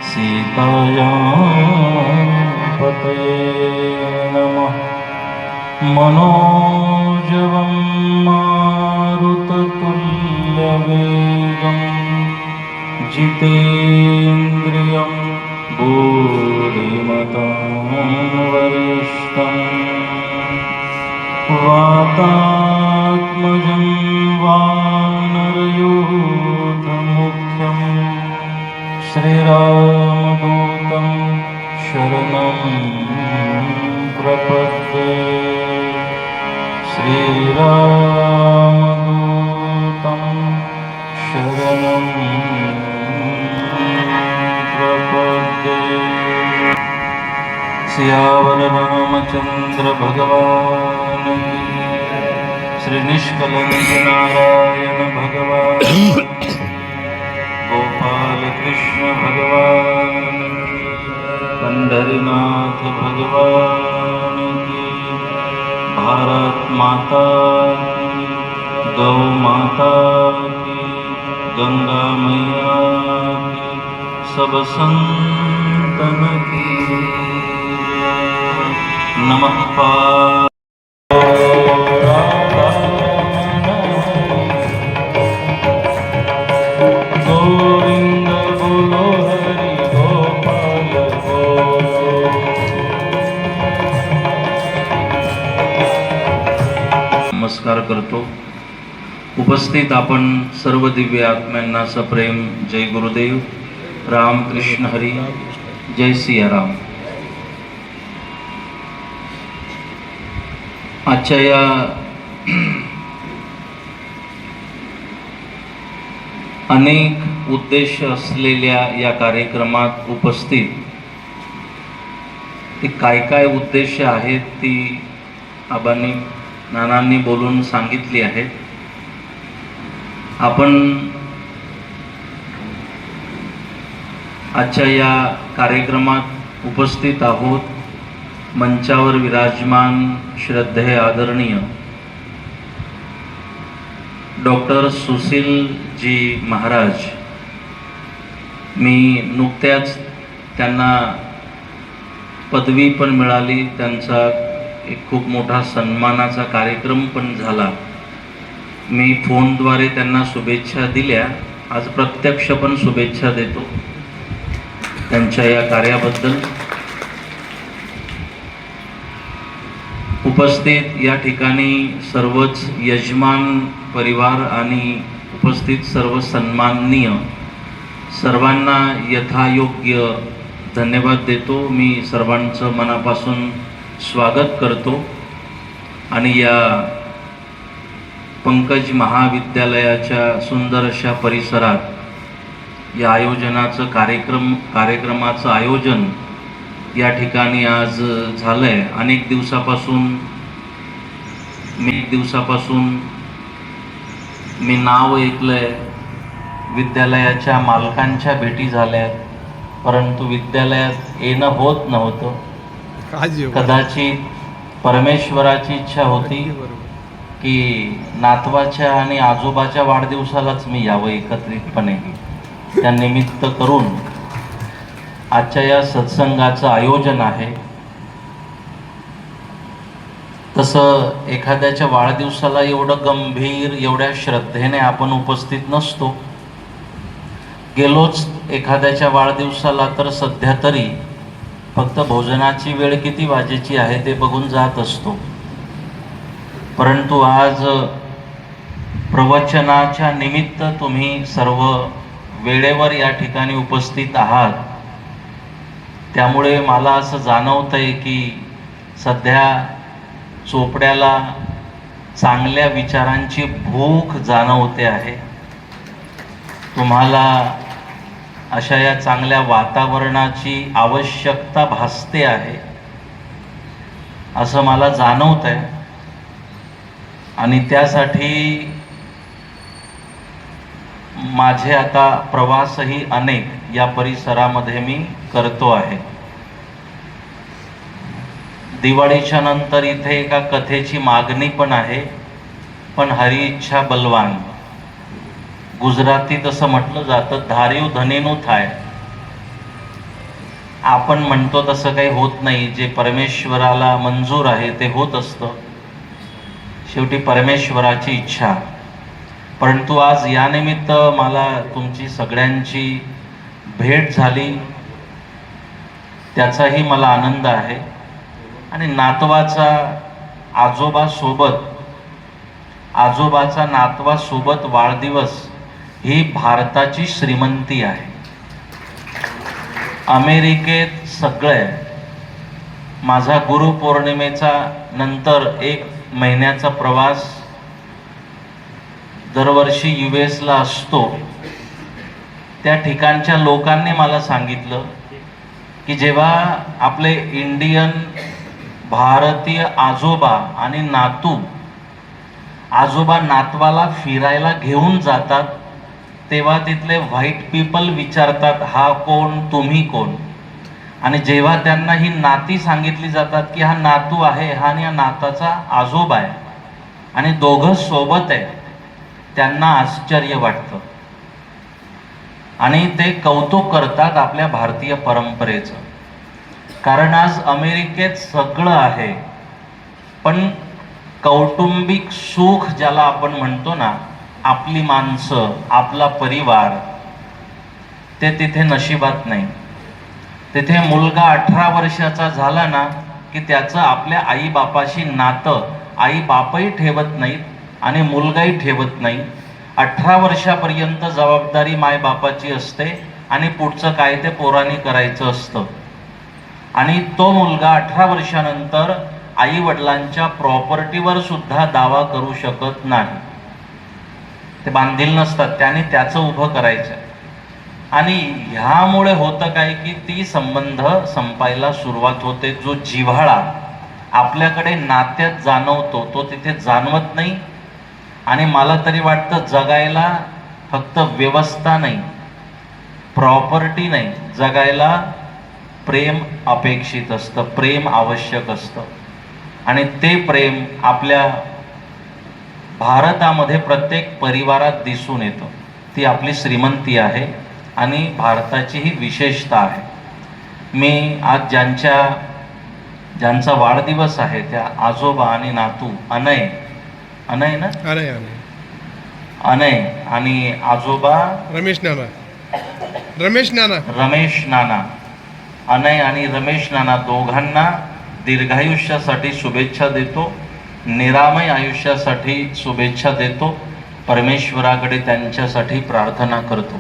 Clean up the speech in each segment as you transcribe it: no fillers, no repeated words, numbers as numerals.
सीतायां पतये नमः। मनोजवं मारुततुल्यवेगं जितेन्द्रियं बुद्धिमतां वरिष्ठं वातात्मजं वानरयूथमुख्यं श्रीरामदूतं शरणं प्रपद्ये। श्रीरामदूतं शरणं प्रपद्ये। सियावर रामचंद्र भगवान की, श्री निष्कलंक नारायण भगवान, गोपाल कृष्ण भगवान की, पंढरीनाथ भगवान की, भारत माता की, गौ माता की, गंगा मैया की, सब संतन की नमः। गोविंद बोलो हरि गोपाल बोलो। नमस्कार करतो। उपस्थित आपण सर्व दिव्य आत्म्यांना सप्रेम जय गुरुदेव, राम कृष्ण हरी, जय सियाराम। आजच्या या अनेक उद्देश असलेल्या या कार्यक्रमात उपस्थित ती काय काय उद्देश आहेत ती आबांनी नानांनी बोलून सांगितली आहेत। आपण आजच्या या कार्यक्रमात उपस्थित आहोत। मंचावर विराजमान श्रद्धेय आदरणीय डॉक्टर सुशील जी महाराज, मी नुकत्याच त्यांना पदवी पण मिळाली, त्यांचा एक खूप मोठा सन्मानाचा कार्यक्रम पण झाला। मी फोनद्वारे त्यांना शुभेच्छा दिल्या, आज प्रत्यक्ष पण शुभेच्छा देतो त्यांच्या या कार्याबद्दल। उपस्थित या ठिकाणी सर्वच यजमान परिवार आणि उपस्थित सर्व सन्माननीय सर्वांना यथायोग्य धन्यवाद देतो। मी सर्वांचं मनापासून स्वागत करतो आणि या पंकज महाविद्यालयाच्या सुंदर अशा परिसरात या आयोजनाचं कार्यक्रमाचं आयोजन या ठिकाणी आज झालंय। अनेक दिवसापासून मी नाव ऐकलंय, विद्यालयाच्या मालकांच्या भेटी झाल्यात, परंतु विद्यालयात येणं होत नव्हतं। कदाचित परमेश्वराची इच्छा होती की नातवाच्या आणि आजोबाच्या वाढदिवसालाच मी यावं एकत्रितपणे, त्या निमित्त करून आजच्या या सत्संगाचं आयोजन आहे। तसं एखाद्याच्या वाढदिवसाला एवढं गंभीर एवढ्या श्रद्धेने आपण उपस्थित नसतो। गेलोच एखाद्याच्या वाढदिवसाला तर सध्या तरी फक्त भोजनाची वेळ किती वाजेची आहे ते बघून जात असतो, परंतु आज प्रवचनाच्या निमित्त तुम्ही सर्व वेळेवर या ठिकाणी उपस्थित आहात। त्यामुळे मला असं जाणवतंय की सध्या चोपड्याला चांगल्या विचारांची भूक जाणवते आहे। तुम्हाला अशा या चांगल्या वातावरणाची आवश्यकता भासते आहे असं मला जाणवतंय आणि त्यासाठी माझे आता प्रवासही अनेक या परिसरामध्ये मी करतो आहे। दिवाळीच्या नंतर इथे एका कथेची मागणी पण आहे, पण हरी इच्छा बलवान. गुजरातीत असं म्हटलं जातं, धारीव धनेनु थाय. आपण म्हणतो तसं काही होत नाही. जे परमेश्वराला मंजूर आहे ते होत असतं, शेवटी परमेश्वराची इच्छा. परंतु आज या निमित्त मला तुमची सगळ्यांची भेट झाली, त्याचाही मला आनंद आहे. आणि आजोबाचा नातवासोबत वाढदिवस ही भारताची श्रीमंती आहे. अमेरिकेत सगळे, माझा गुरुपौर्णिमेचा नंतर 1 महिन्याचा प्रवास दरवर्षी US ला असतो. त्या ठिकाणच्या लोकांनी मला सांगितलं की जेव्हा आपले इंडियन भारतीय आजोबा आणि आजोबा नातवाला फिरायला घेऊन जातात, तेव्हा तिथले व्हाईट पीपल विचारतात, हा कोण, तुम्ही कोण? आणि जेव्हा त्यांना ही नाती सांगितली जातात की हा नातू आहे, हा आणि या नाताचा आजोबा आहे आणि दोघं सोबत आहे, त्यांना आश्चर्य वाटतं आणि ते कौतुक करतात आपल्या भारतीय परंपरेचं. कारण आज अमेरिकेत सगळं आहे, पण कौटुंबिक सुख ज्याला आपण म्हणतो ना, आपली माणसं, आपला परिवार, ते तिथे नशिबात नाही. तिथे मुलगा 18 वर्षाचा झाला ना की त्याचं आपल्या आईबापाशी नातं आई बापही ठेवत नाहीत आणि मुलगाही ठेवत नाही. 18 वर्षापर्यंत जबाबदारी मायबापाची असते आणि पुढचं काय ते पोरांनी करायचं असतं. आणि तो मुलगा 18 वर्षानंतर आई वडिलांच्या प्रॉपर्टीवर सुद्धा दावा करू शकत नाही. ते बांधील नसतात, त्याने त्याचं उभं करायचं. आणि ह्यामुळे होतं काय की ती संबंध संपायला सुरुवात होते. जो जिव्हाळा आपल्याकडे नात्यात जाणवतो तो तिथे जाणवत नाही. आणि मला तरी वाटतं जगायला फक्त व्यवस्था नाही, प्रॉपर्टी नाही, जगायला प्रेम अपेक्षित असतं, प्रेम आवश्यक असतं. आणि ते प्रेम आपल्या भारतामध्ये प्रत्येक परिवारात दिसून येतं. ती आपली श्रीमंती आहे आणि भारताची ही विशेषता आहे. मी आज ज्यांचा वाढदिवस आहे त्या आजोबा आणि नातू अनय आणि आजोबा रमेश नाना, अनय आणि रमेश नाना दोघांना दीर्घायुष्यासाठी शुभेच्छा देतो, निरामय आयुष्यासाठी शुभेच्छा देतो. परमेश्वराकडे त्यांच्यासाठी प्रार्थना करतो.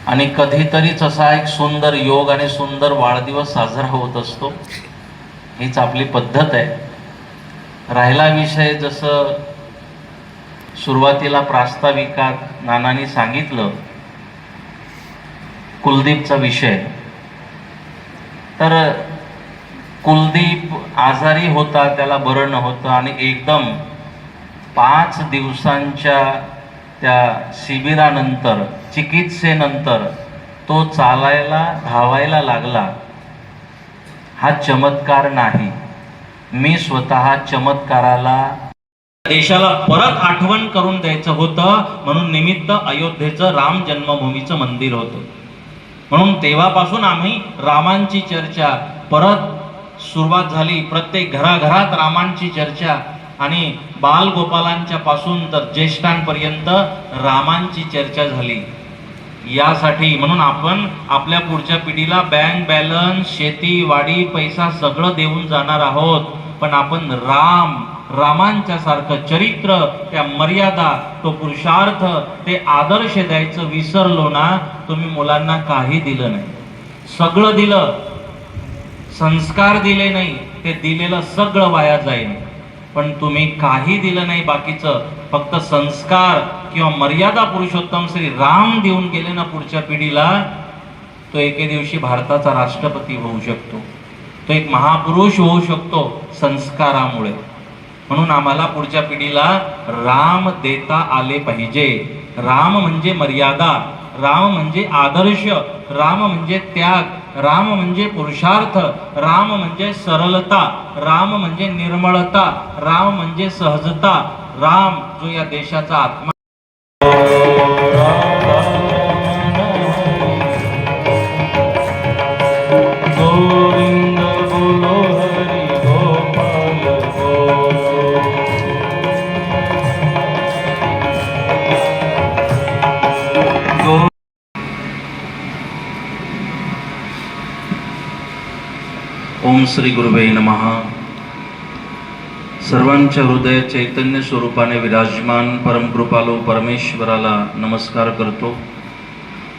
आणि कधीतरीच असा एक सुंदर योग आणि सुंदर वाढदिवस साजरा होत असतो. हीच आपली पद्धत आहे. राहिला विषय, जसं सुरुवातीला प्रास्ताविकात नानांनी सांगितलं, कुलदीपचा विषय. तर कुलदीप आजारी होता, त्याला बरं नव्हतं आणि एकदम 5 दिवसांच्या त्या शिबिरानंतर, चिकित्सेनंतर तो चालायला, धावायला लागला. हा चमत्कार नाही. मी स्वतः चमत्काराला, देशाला परत आठवण करून द्यायचं होतं, म्हणून निमित्त अयोध्येचं राम जन्मभूमीचं मंदिर होतं. म्हणून तेव्हापासून आम्ही रामांची चर्चा परत सुरुवात झाली. प्रत्येक घराघरात रामांची चर्चा आणि बालगोपालांच्या पासून तर ज्येष्ठांपर्यंत रामांची चर्चा झाली. यासाठी म्हणून आपण आपल्या पुढच्या पिढीला बँक बॅलन्स, शेती, वाडी, पैसा सगळं देऊन जाणार आहोत, पण आपण रामांच्या सारखं चरित्र, त्या मर्यादा, तो पुरुषार्थ, ते आदर्श द्यायचं विसरलो ना, तुम्ही मुलांना काही दिलं नाही. सगळं दिलं, संस्कार दिले नाही, ते दिलेलं सगळं वाया जाईल. पण तुम्ही काही दिलं नाही बाकीचं, फक्त संस्कार किंवा मर्यादा पुरुषोत्तम श्री राम देऊन गेले ना पुढच्या पिढीला, तो एके दिवशी भारताचा राष्ट्रपती होऊ शकतो, तो एक महापुरुष होऊ शकतो संस्कारामुळे. म्हणून आम्हाला पुढच्या पिढीला राम देता आले पाहिजे. राम म्हणजे मर्यादा, राम म्हणजे आदर्श, राम म्हणजे त्याग, राम म्हणजे पुरुषार्थ, राम म्हणजे सरलता, राम म्हणजे निर्मळता, राम म्हणजे सहजता, राम जो या देशाचा आत्मा. गोविंद बोलो हरी गोपाल बोलो. ओम श्री गुरुवे नमः. सर्वांच्या हृदय चैतन्य स्वरूपाने विराजमान परमकृपालो परमेश्वराला नमस्कार करतो.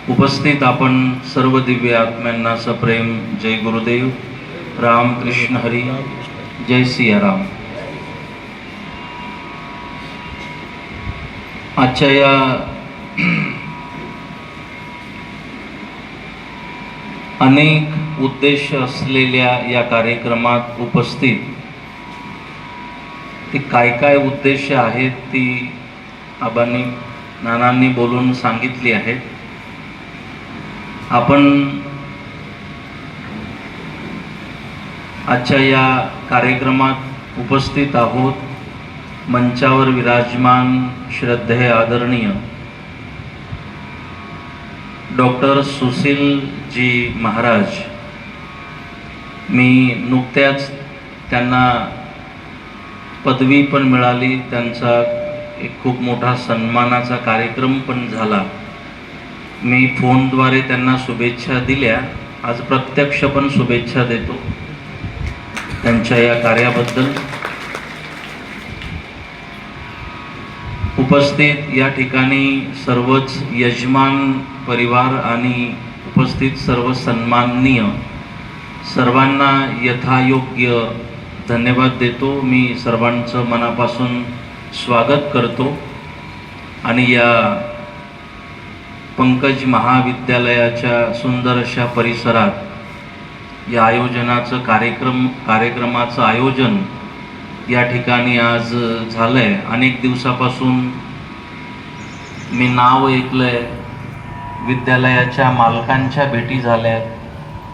उपस्थित आपण सर्व दिव्य आत्म्यांना सप्रेम जय गुरुदेव, राम कृष्ण हरी, जय सियाराम. आजच्या या अनेक उद्देश असलेल्या या कार्यक्रमात उपस्थित ती काय काय उद्देश आहेत ती आबांनी नानांनी बोलून सांगितली आहेत. आपण आजच्या या कार्यक्रमात उपस्थित आहोत. मंचावर विराजमान श्रद्धेय आदरणीय डॉक्टर सुशील जी महाराज. मी नुकत्याच त्यांना पदवी पण मिळाली, त्यांचा एक खूप मोठा सन्मानाचा कार्यक्रम पण झाला. मी फोनद्वारे त्यांना शुभेच्छा दिल्या, आज प्रत्यक्ष पण शुभेच्छा देतो त्यांच्या या कार्याबद्दल. उपस्थित या ठिकाणी सर्वच यजमान परिवार आणि उपस्थित सर्व सन्माननीय सर्वांना यथायोग्य धन्यवाद देतो. मी सर्वांचं मनापासून स्वागत करतो आणि या पंकज महाविद्यालयाच्या सुंदर अशा परिसरात या आयोजनाचं कार्यक्रमाचं आयोजन या ठिकाणी आज झालंय. अनेक दिवसापासून मी नाव ऐकलंय, विद्यालयाच्या मालकांच्या भेटी झाल्यात,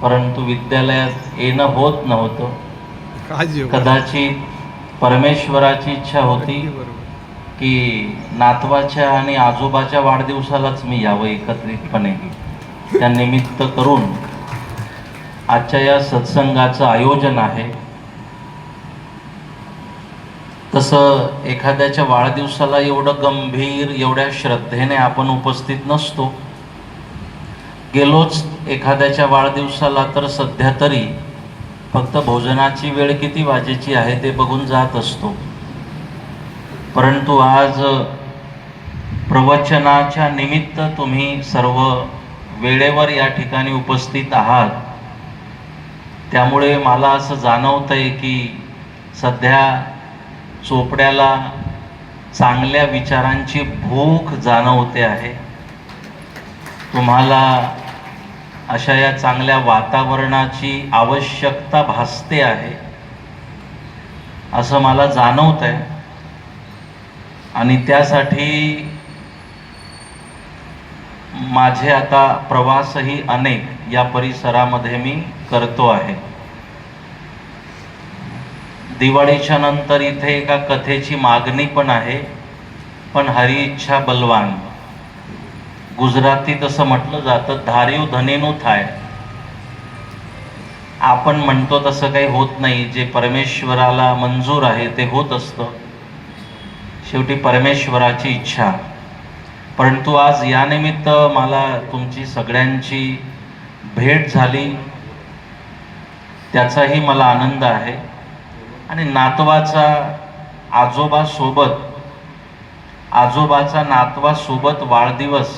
परंतु विद्यालयात येणं होत नव्हतं. कदाचित परमेश्वराची इच्छा होती की नातवाच्या आणि आजोबाच्या वाढदिवसालाच मी यावं एकत्रितपणे. त्या निमित्त करून आजच्या या सत्संगाचं आयोजन आहे. तसं एखाद्याच्या वाढदिवसाला एवढं गंभीर एवढ्या श्रद्धेने आपण उपस्थित नसतो. गेलोच एखाद्याच्या वाढदिवसाला तर सध्या तरी फक्त भोजनाची वेळ किती वाजेची आहे ते बघून जात असतो. परंतु आज प्रवचनाच्या निमित्त तुम्ही सर्व वेळेवर या ठिकाणी उपस्थित आहात. त्यामुळे मला असं जाणवतंय की सध्या चोपड्याला चांगल्या विचारांची भूक जाणवते आहे. तुम्हाला अशा या चांगल्या वातावरणाची आवश्यकता भासते आहे असं मला जाणवतंय. आणि त्यासाठी माझे आता प्रवासही अनेक या परिसरामध्ये मी करतो आहे. दिवाळीच्या नंतर इथे एका कथेची मागणी पण आहे, पण हरी इच्छा बलवान. गुजरातीत असं म्हटलं जातं, धारीव धनेनु थाय. आपण म्हणतो तसं काही होत नाही. जे परमेश्वराला मंजूर आहे ते होत असतं. शेवटी परमेश्वराची इच्छा. परंतु आज या निमित्त मला तुमची सगळ्यांची भेट झाली, त्याचाही मला आनंद आहे. आणि आजोबाचा नातवासोबत वाढदिवस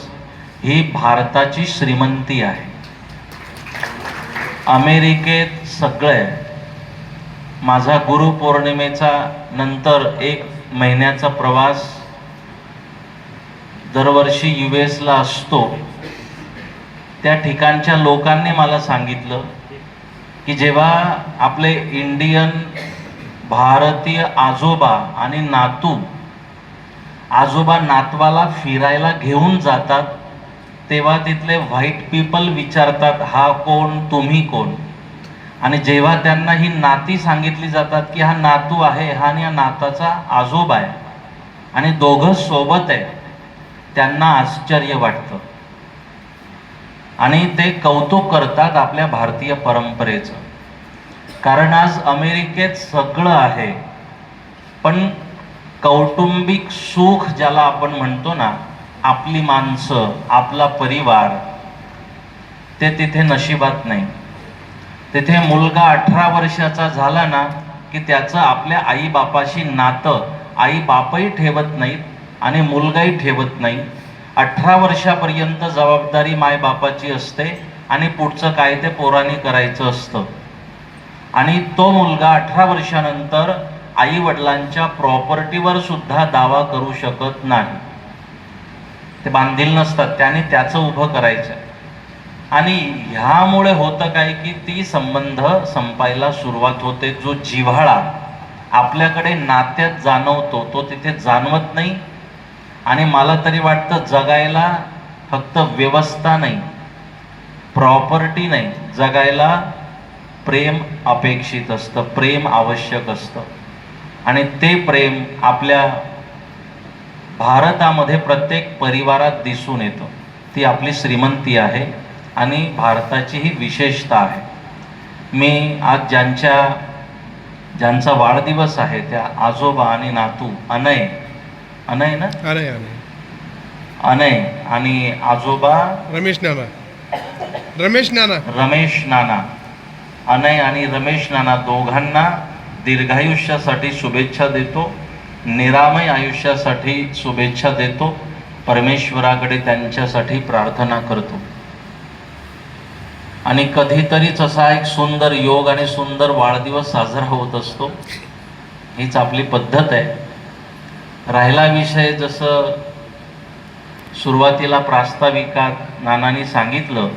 ही भारताची श्रीमंती आहे. अमेरिकेत सगळे माझा गुरुपौर्णिमेचा नंतर 1 महिन्याचा प्रवास दरवर्षी US ला असतो. त्या ठिकाणच्या लोकांनी मला सांगितलं की जेव्हा आपले इंडियन भारतीय आजोबा आणि नातू आजोबा नातवाला फिरायला घेऊन जातात तेव्हा तिथले व्हाईट पीपल विचारतात, हा कोण, तुम्ही कोण? आणि जेव्हा त्यांना ही नाती सांगितली जातात की हा नातू आहे, हा आणि या नाताचा आजोबा आहे आणि दोघं सोबत आहे, त्यांना आश्चर्य वाटतं आणि ते कौतुक करतात आपल्या भारतीय परंपरेचं. कारण आज अमेरिकेत सगळं आहे, पण कौटुंबिक सुख ज्याला आपण म्हणतो ना, आपली माणसं, आपला परिवार, ते तिथे नशिबात नाही. तिथे मुलगा 18 वर्षाचा झाला ना की त्याचं आपल्या आईबापाशी नातं आई बापही ठेवत नाहीत आणि मुलगाही ठेवत नाही. 18 वर्षापर्यंत जबाबदारी मायबापाची असते आणि पुढचं काय ते पोरांनी करायचं असतं. आणि तो मुलगा 18 वर्षानंतर आई वडिलांच्या प्रॉपर्टीवर सुद्धा दावा करू शकत नाही. ते बांधील नसतात, त्याने त्याचं उभं करायचं. आणि ह्यामुळे होतं काय की ती संबंध संपायला सुरुवात होते. जो जिव्हाळा आपल्याकडे नात्यात जाणवतो तो तिथे जाणवत नाही. आणि मला तरी वाटतं जगायला फक्त व्यवस्था नाही, प्रॉपर्टी नाही, जगायला प्रेम अपेक्षित असतं, प्रेम आवश्यक असतं. आणि ते प्रेम आपल्या भारतामध्ये प्रत्येक परिवारात दिसून येतं. ती आपली श्रीमंती आहे आणि भारताची ही विशेषता आहे. मी आज ज्यांचा वाढदिवस आहे त्या आजोबा आणि नातू अनय ना अनय आणि आजोबा रमेश नाना अनय आणि रमेश नाना दोघांना दीर्घायुष्यासाठी शुभेच्छा देतो, निरामय आयुष्यासाठी शुभेच्छा देतो. परमेश्वराकडे त्यांच्यासाठी प्रार्थना करतो. आणि कधीतरीच असा एक सुंदर योग आणि सुंदर वाढदिवस साजरा होत असतो. हीच आपली पद्धत आहे. राहिला विषय, जसं सुरुवातीला प्रास्ताविकात नानांनी सांगितलं,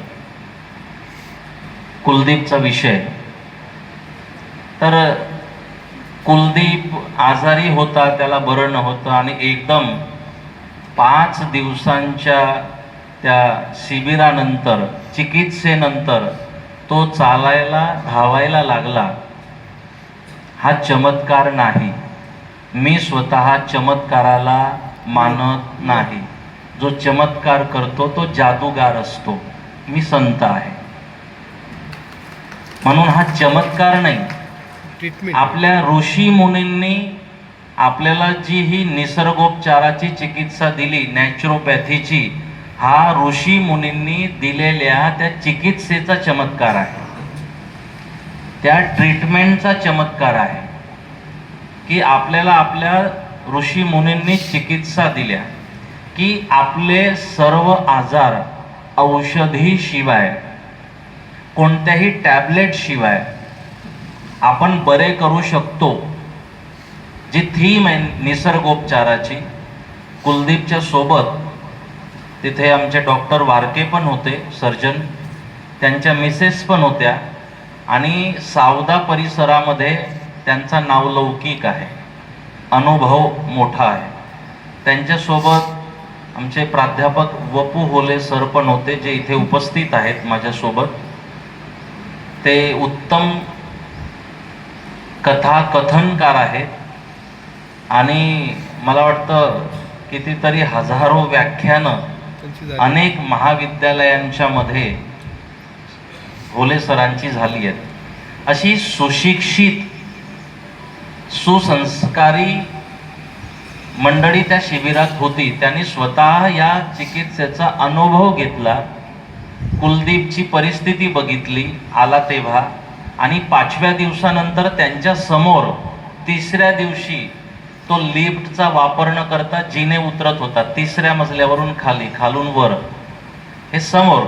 कुलदीपचा विषय. तर कुलदीप आजारी होता, त्याला बरं नव्हतं आणि एकदम 5 दिवसांच्या त्या शिबिरानंतर, चिकित्सेनंतर तो चालायला, धावायला लागला. हा चमत्कार नाही. मी स्वतः चमत्काराला मानत नाही. जो चमत्कार करतो तो जादूगार असतो. मी संत आहे म्हणून हा चमत्कार नाही. आपल्या ऋषी मुनींनी आपल्याला जी ही निसर्गोपचाराची चिकित्सा दिली, नॅचरोपॅथीची, हा ऋषी मुनींनी दिलेल्या त्या चिकित्सेचा चमत्कार आहे, त्या ट्रीटमेंटचा चमत्कार आहे. की आपल्याला आपल्या ऋषी मुनींनी चिकित्सा दिल्या की आपले सर्व आजार औषधी शिवाय, कोणत्याही टॅबलेट शिवाय आपण बरे करू शकतो. जी थीम आहे निसर्गोपचाराची. कुलदीपच्या सोबत तिथे आमचे डॉक्टर वारके पण होते, सर्जन, त्यांच्या मिसेस पण होत्या आणि सावदा परिसरामध्ये त्यांचा नावलौकिक आहे, अनुभव मोठा आहे. त्यांच्यासोबत आमचे प्राध्यापक वपू होले सर पण होते, जे इथे उपस्थित आहेत माझ्यासोबत. ते उत्तम कथाकथनकार आहेत आणि मला वाटतं कितीतरी हजारो व्याख्यानं अनेक महाविद्यालयांच्या मध्ये होले सरांची झाली आहेत. अशी सुशिक्षित, सुसंस्कारी मंडळी त्या शिबिरात होती. त्यांनी स्वतः या चिकित्सेचा अनुभव घेतला, कुलदीपची परिस्थिती बघितली आला तेव्हा. आणि 5व्या दिवसानंतर त्यांच्या समोर 3ऱ्या दिवशी तो लिफ्टचा वापर न करता जिने उतरत होता, 3ऱ्या मजल्यावरून खाली, खालून वर, हे समोर.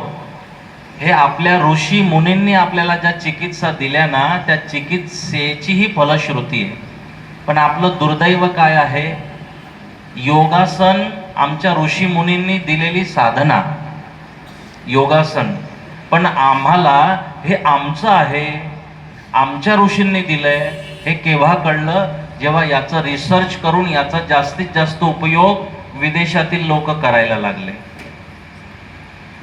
हे आपल्या ऋषी मुनींनी आपल्याला ज्या चिकित्सा दिल्या ना, त्या चिकित्सेची ही फलश्रुती आहे. पण आपलं दुर्दैव काय आहे, योगासन आमच्या ऋषी मुनींनी दिलेली साधना, योगासन, पण आम्हाला हे आमचं आहे, आमच्या ऋषींनी दिलंय, हे केव्हा कळलं, जेव्हा याचं रिसर्च करून याचा जास्तीत जास्त उपयोग विदेशातील लोक करायला लागले.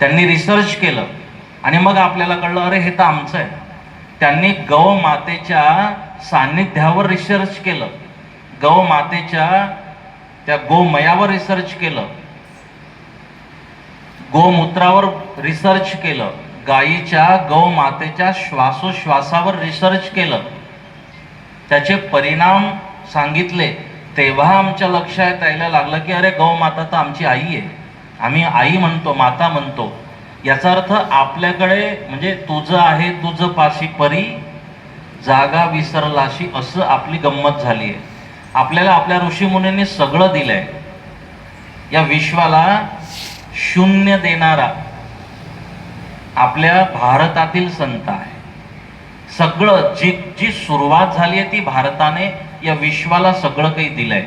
त्यांनी रिसर्च केलं आणि मग आपल्याला कळलं अरे हे तर आमचं आहे. त्यांनी गौ मातेच्या सान्निध्यावर रिसर्च केलं, गौ मातेच्या त्या गोमयावर रिसर्च केलं, गोमूत्रावर रिसर्च केलं, गायीच्या गौ मातेच्या श्वासोश्वासावर रिसर्च केलं, त्याचे परिणाम सांगितले. तेव्हा आमच्या लक्षात यायला लागलं की अरे गौ माता तर आमची आई आहे. आम्ही आई म्हणतो, माता म्हणतो. याचा अर्थ आपल्याकडे म्हणजे तुझं आहे तुझं पाशी परी जागा विसरलाशी, असं आपली गंमत झाली आहे. आपल्याला आपल्या ऋषीमुनींनी सगळं दिलंय. या विश्वाला शून्य देणारा आपल्या भारतातील संत आहे. सगळं जी सुरुवात झाली आहे ती भारताने या विश्वाला सगळं काही दिलंय.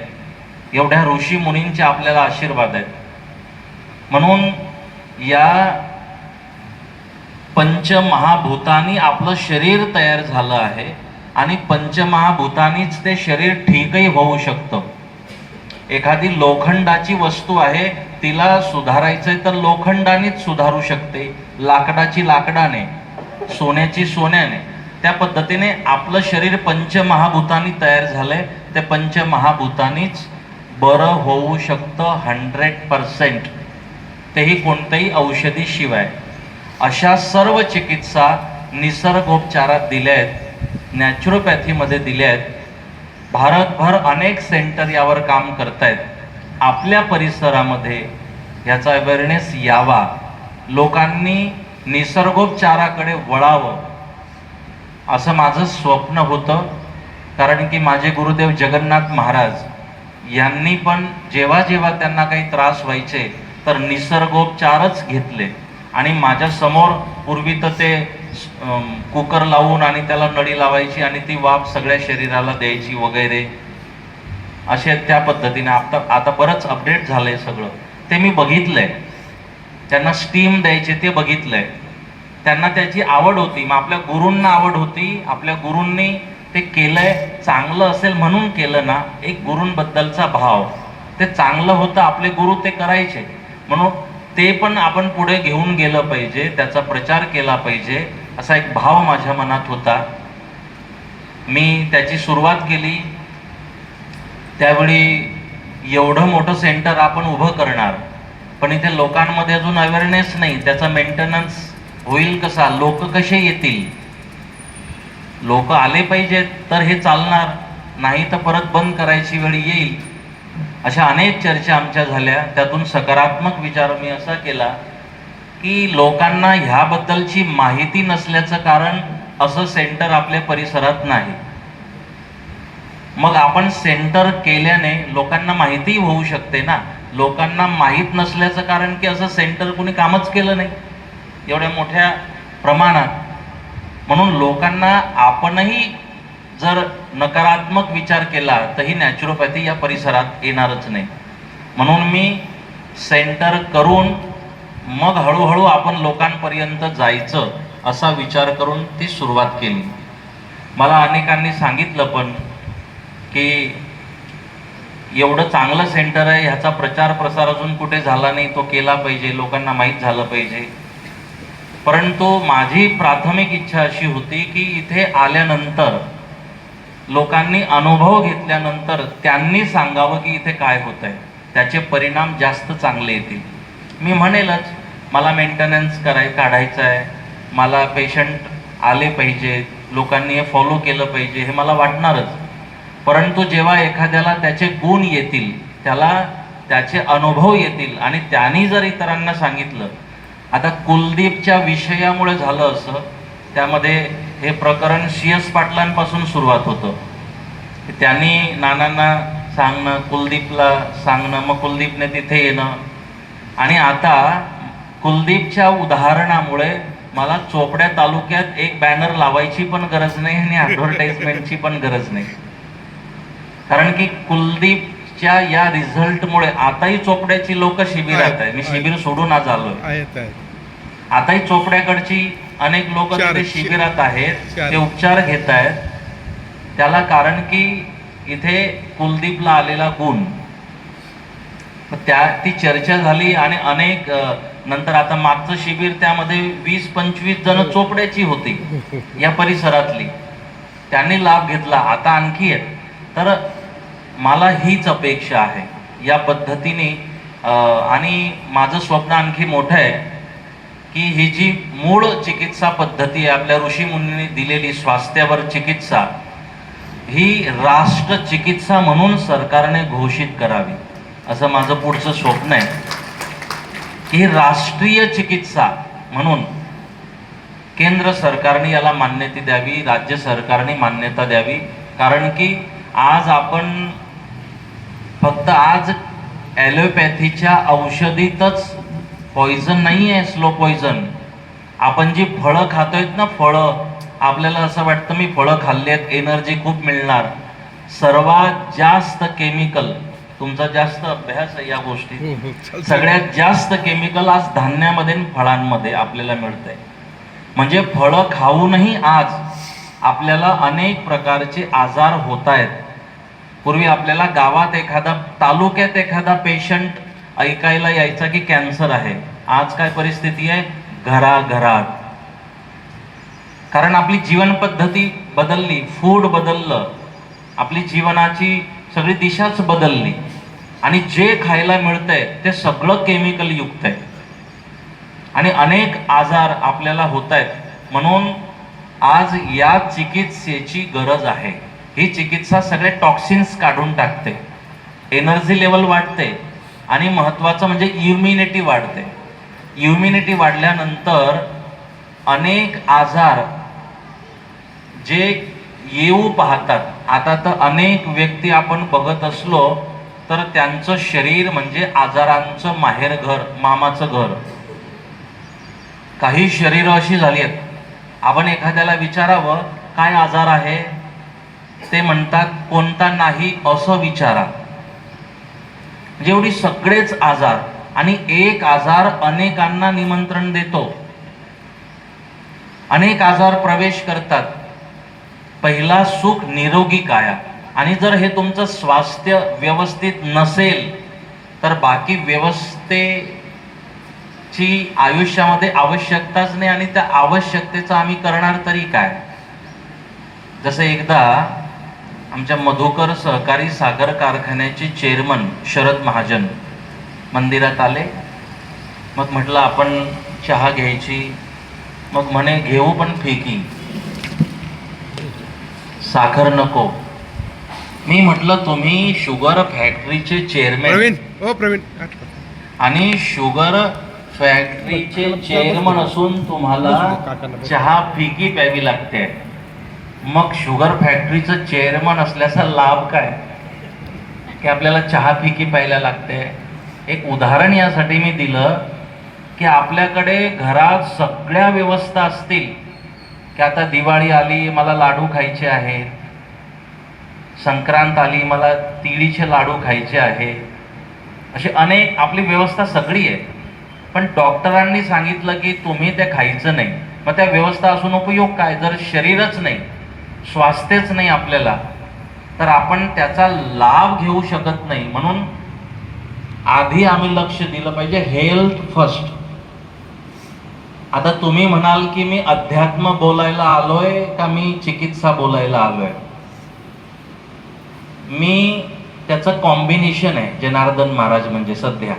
एवढ्या ऋषी मुनींचे आपल्याला आशीर्वाद आहेत. म्हणून या पंचमहाभूतांनी आपलं शरीर तयार झालं आहे आणि पंचमहाभूतांनीच ते शरीर ठीकही होऊ शकतं. एखादी लोखंडाची वस्तू आहे, तिला सुधारायचंय तर लोखंडानेच सुधारू शकते, लाकडाची लाकडाने, सोन्याची सोन्याने. त्या पद्धतीने आपलं शरीर पंचमहाभूतांनी तयार झालंय. त्या पंचमहाभूतांनीच बरं होऊ शकतं 100%, तेही कोणत्याही औषधीशिवाय. अशा सर्व चिकित्सा निसर्गोपचारात दिल्या आहेत, नॅचरोपॅथीमध्ये दिल्या आहेत. भारतभर अनेक सेंटर यावर काम करतायत. आपल्या परिसरामध्ये याचा अवेअरनेस यावा, लोकांनी निसर्गोपचाराकडे वळावं, असं माझं स्वप्न होतं. कारण की माझे गुरुदेव जगन्नाथ महाराज यांनी पण जेव्हा जेव्हा त्यांना काही त्रास व्हायचे तर निसर्गोपचारच घेतले. आणि माझ्या समोर पूर्वी तर ते कुकर लावून आणि त्याला नळी लावायची आणि ती वाफ सगळ्या शरीराला द्यायची वगैरे, असे त्या पद्धतीने. आता बरंच अपडेट झालंय सगळं, ते मी बघितलंय. त्यांना स्टीम द्यायचे ते बघितलंय. त्यांना त्याची आवड होती, मग आपल्या गुरूंना आवड होती, आपल्या गुरूंनी ते केलंय. चांगलं असेल म्हणून केलं ना, एक गुरूंबद्दलचा भाव, ते चांगलं होतं, आपले गुरु ते करायचे म्हणून ते पण आपण पुढे घेऊन गेलं पाहिजे, त्याचा प्रचार केला पाहिजे, असा एक भाव माझ्या मनात होता. मी त्याची सुरुवात केली. त्यावेळी एवढं मोठं सेंटर आपण उभं करणार, पण इथे लोकांमध्ये अजून अवेअरनेस नाही. त्याचा मेंटेनन्स होईल कसा, लोक कसे येतील, लोक आले पाहिजेत तर हे चालणार, नाही तर परत बंद करायची वेळ येईल. अशा अनेक चर्चा आमच्या झाल्या. त्यातून सकारात्मक विचार मी असा केला की लोकांना ह्याबद्दलची माहिती नसल्याचं कारण असं सेंटर आपल्या परिसरात नाही. मग आपण सेंटर केल्याने लोकांना माहिती होऊ शकते ना. लोकांना माहीत नसल्याचं कारण की असं सेंटर कोणी कामच केलं नाही एवढ्या मोठ्या प्रमाणात. म्हणून लोकांना आपणही जर नकारात्मक विचार केला तर ही नॅचरोपॅथी या परिसरात येणारच नाही. म्हणून मी सेंटर करून मग हळूहळू आपण लोकांपर्यंत जायचं असा विचार करून ती सुरुवात केली. मला अनेकांनी सांगितलं पण की एवढं चांगलं सेंटर आहे, ह्याचा प्रचार प्रसार अजून कुठे झाला नाही, तो केला पाहिजे, लोकांना माहीत झालं पाहिजे. परंतु माझी प्राथमिक इच्छा अशी होती की इथे आल्यानंतर लोकांनी अनुभव घेतल्यानंतर त्यांनी सांगावं की इथे काय होत आहे, त्याचे परिणाम जास्त चांगले येतील. मी म्हणेलच मला मेंटेनन्स काढायचं आहे, मला पेशंट आले पाहिजे, लोकांनी हे फॉलो केलं पाहिजे, हे मला वाटणारच. परंतु जेव्हा एखाद्याला त्याचे गुण येतील, त्याला त्याचे अनुभव येतील आणि त्यांनी जर इतरांना सांगितलं. आता कुलदीपच्या विषयामुळे झालं असं, त्यामध्ये हे प्रकरण CS पाटलांपासून सुरुवात होतं. त्यांनी नानांना सांगणं, कुलदीपला सांगणं, मग कुलदीपने तिथे येणं. आणि आता कुलदीपच्या उदाहरणामुळे मला चोपड्या तालुक्यात एक बॅनर लावायची पण गरज नाही आणि ॲडव्हर्टाइजमेंटची पण गरज नाही. कारण की कुलदीपच्या या रिझल्टमुळे आताही चोपड्याची लोक शिबिरात आहे. मी शिबिर सोडून आज आलोय. आताही चोपड्याकडची अनेक लोक तिथे शिबिरात आहेत, ते उपचार घेत आहेत. त्याला कारण की इथे कुलदीपला आलेला गुण, ती चर्चा झाली आणि अनेक नंतर आता मागचं शिबिर त्यामध्ये 20-25 जण चोपड्याची होती या परिसरातली, त्यांनी लाभ घेतला, आता आणखी आहेत. तर मला हीच अपेक्षा आहे या पद्धतीने. आणि माझं स्वप्न आणखी मोठं आहे की ही जी मूळ चिकित्सा पद्धती आहे आपल्या ऋषीमुनींनी दिलेली स्वास्थ्यावर चिकित्सा, ही राष्ट्र चिकित्सा म्हणून सरकारने घोषित करावी, असं माझं पुढचं स्वप्न आहे की ही राष्ट्रीय चिकित्सा म्हणून केंद्र सरकारने याला मान्यता द्यावी, राज्य सरकारने मान्यता द्यावी. कारण की आज आपण फक्त आज ॲलोपॅथीच्या औषधीतच पॉइझन नाही आहे, स्लो पॉइझन. आपण जी फळं खातोय ना, फळं, आपल्याला असं वाटतं मी फळं खाल्लेत एनर्जी खूप मिळणार. सर्वात जास्त केमिकल, तुमचा जास्त अभ्यास आहे या गोष्टी, सगळ्यात जास्त केमिकल आज धान्यामध्ये आणि फळांमध्ये आपल्याला मिळतंय. म्हणजे फळं खाऊनही आज आपल्याला अनेक प्रकारचे आजार होत आहेत. पूर्वी आपल्याला गावात एखादा, तालुक्यात एखादा पेशंट ऐकायला यायचा की कॅन्सर आहे. आज काय परिस्थिती आहे, घराघरात. कारण आपली जीवन पद्धती बदलली, फूड बदललं, आपली जीवनाची सगळी दिशाच बदलली आणि जे खायला मिळतंय ते सगळं केमिकल युक्त आहे आणि अनेक आजार आपल्याला होत आहेत. म्हणून आज या चिकित्सेची गरज आहे. ही चिकित्सा सगळे टॉक्सिन्स काढून टाकते, एनर्जी लेवल वाढते आणि महत्त्वाचं म्हणजे इम्युनिटी वाढते. इम्युनिटी वाढल्यानंतर अनेक आजार जे येऊ पाहतात, आता तर अनेक व्यक्ती आपण बघत असलो तर त्यांचं शरीर म्हणजे आजारांचं माहेरघर, मामाचं घर. काही शरीरं अशी झाली आहेत, आपण एखाद्याला विचारावं काय आजार आहे, ते म्हणतात कोणता नाही असं विचारा. जेवढी सगळेच आजार, आणि एक आजार अनेकांना निमंत्रण देतो, अनेक आजार प्रवेश करतात. पहिला सुख निरोगी काया, आणि जर हे तुमचं स्वास्थ्य व्यवस्थित नसेल तर बाकी व्यवस्थेची आयुष्यामध्ये आवश्यकताच नाही आणि त्या आवश्यकतेचं आम्ही करणार तरी काय. जसं एकदा आमच्या मधुकर सहकारी साखर कारखान्याचे चेअरमन शरद महाजन मंदिरात आले. मग म्हटलं आपण चहा घ्यायची, मग म्हणे घेऊ पण फिकी, साखर नको. मी म्हटलं तुम्ही शुगर फॅक्टरीचे चेअरमॅन आणि शुगर फॅक्टरीचे चेअरमन असून तुम्हाला चहा फिकी प्यावी लागते, मग शुगर फॅक्टरीचं चेअरमन असल्याचा लाभ काय की आपल्याला चहा फिकी प्यायला लागते. एक उदाहरण यासाठी मी दिलं की आपल्याकडे घरात सगळ्या व्यवस्था असतील की आता दिवाळी आली मला लाडू खायचे आहेत, संक्रांत आली मला तिळीचे लाडू खायचे आहे, अशी अनेक आपली व्यवस्था सगळी आहे. पण डॉक्टरांनी सांगितलं की तुम्ही ते खायचं नाही. मग त्या व्यवस्था असून उपयोग काय, जर शरीरच नाही, स्वास्थ्यच नाही आपल्याला, तर आपण त्याचा लाभ घेऊ शकत नाही. म्हणून आधी आम्ही लक्ष दिलं पाहिजे, हेल्थ फर्स्ट. आता तुम्ही म्हणाल की मी अध्यात्म बोलायला आलोय का मी चिकित्सा बोलायला आलोय. मी त्याचं कॉम्बिनेशन आहे जनार्दन महाराज म्हणजे सध्या.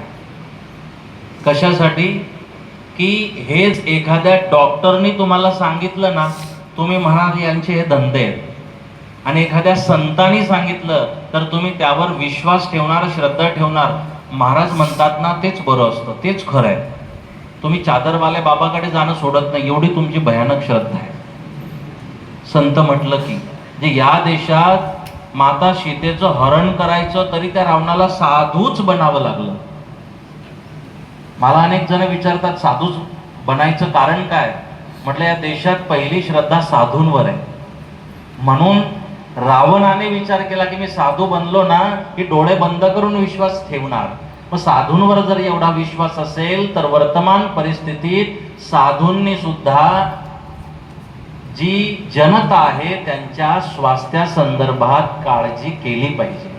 कशासाठी की हेच एखाद्या डॉक्टरनी तुम्हाला सांगितलं ना, तुम्ही म्हणाल यांचे हे धंदे आहेत, आणि एखाद्या संतांनी सांगितलं तर तुम्ही त्यावर विश्वास ठेवणार, श्रद्धा ठेवणार. महाराज म्हणतात ना तेच बरं असतं, तेच खरं आहे. तुम्ही चादरवाल्या बाबाकडे जाणं सोडत नाही, एवढी तुमची भयानक श्रद्धा आहे. संत म्हटलं की जे या देशात माता सीतेचं हरण करायचं तरी त्या रावणाला साधूच बनावं लागलं. मला अनेक जण विचारतात साधूच बनायचं कारण काय. म्हटलं या देशात पहिली श्रद्धा साधूंवर आहे. म्हणून रावणाने विचार केला की मी साधू बनलो ना की डोळे बंद करून विश्वास ठेवणार. मग साधूंवर जर एवढा विश्वास असेल तर वर्तमान परिस्थितीत साधूंनी सुद्धा जी जनता आहे त्यांच्या स्वास्थ्या संदर्भात काळजी केली पाहिजे.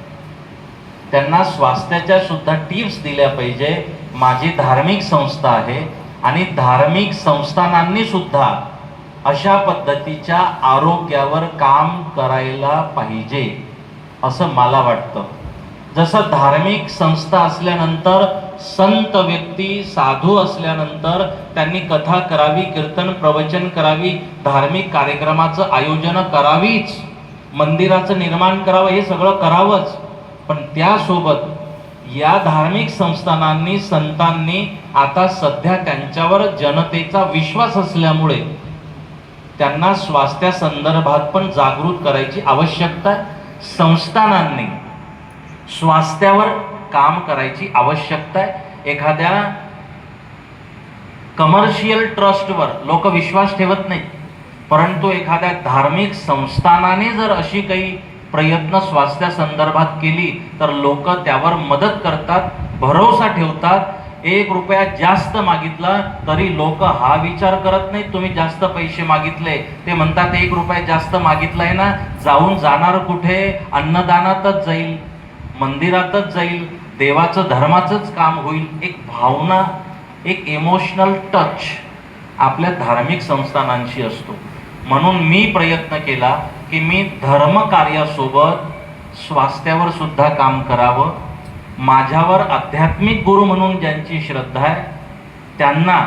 त्यांना स्वास्थ्याच्या सुद्धा टिप्स दिल्या पाहिजे. माझी धार्मिक संस्था आहे आणि धार्मिक संस्थानांनी सुद्धा अशा पद्धतीच्या आरोग्यावर काम करायला पाहिजे असं मला वाटतं. जसं धार्मिक संस्था असल्यानंतर संत व्यक्ती साधू असल्यानंतर त्यांनी कथा करावी, कीर्तन प्रवचन करावी, धार्मिक कार्यक्रमाचं आयोजन करावीच, मंदिराचं निर्माण करावं, हे सगळं करावंच. पण त्यासोबत या धार्मिक संस्थानांनी संतांनी आता सध्या त्यांच्यावर जनतेचा विश्वास असल्यामुळे त्यांना स्वास्थ्यासंदर्भात पण जागृत करायची आवश्यकता आहे. संस्थानांनी स्वास्थ्यावर काम करायची आवश्यकता आहे. एखाद्या कमर्शियल ट्रस्टवर लोक विश्वास ठेवत नाहीत, परंतु एखाद्या धार्मिक संस्थानाने जर अशी काही प्रयत्न स्वास्थ्यासंदर्भात केली तर लोक त्यावर मदत करतात, भरोसा ठेवतात. 1 रुपया जास्त मागितला तरी लोक हा विचार करत नाहीत तुम्ही जास्त पैसे मागितले. ते म्हणतात 1 रुपया जास्त मागितलाय ना, जाऊन जाणार कुठे, अन्नदानातच जाईल, मंदिरातच जाईल, देवाचं धर्माचंच काम होईल. एक भावना, एक इमोशनल टच आपल्या धार्मिक संस्थानांशी असतो. म्हणून मी प्रयत्न केला की मी धर्म कार्यासोबत स्वास्थ्यावर सुद्धा काम करावं. माझ्यावर आध्यात्मिक गुरु म्हणून ज्यांची श्रद्धा आहे त्यांना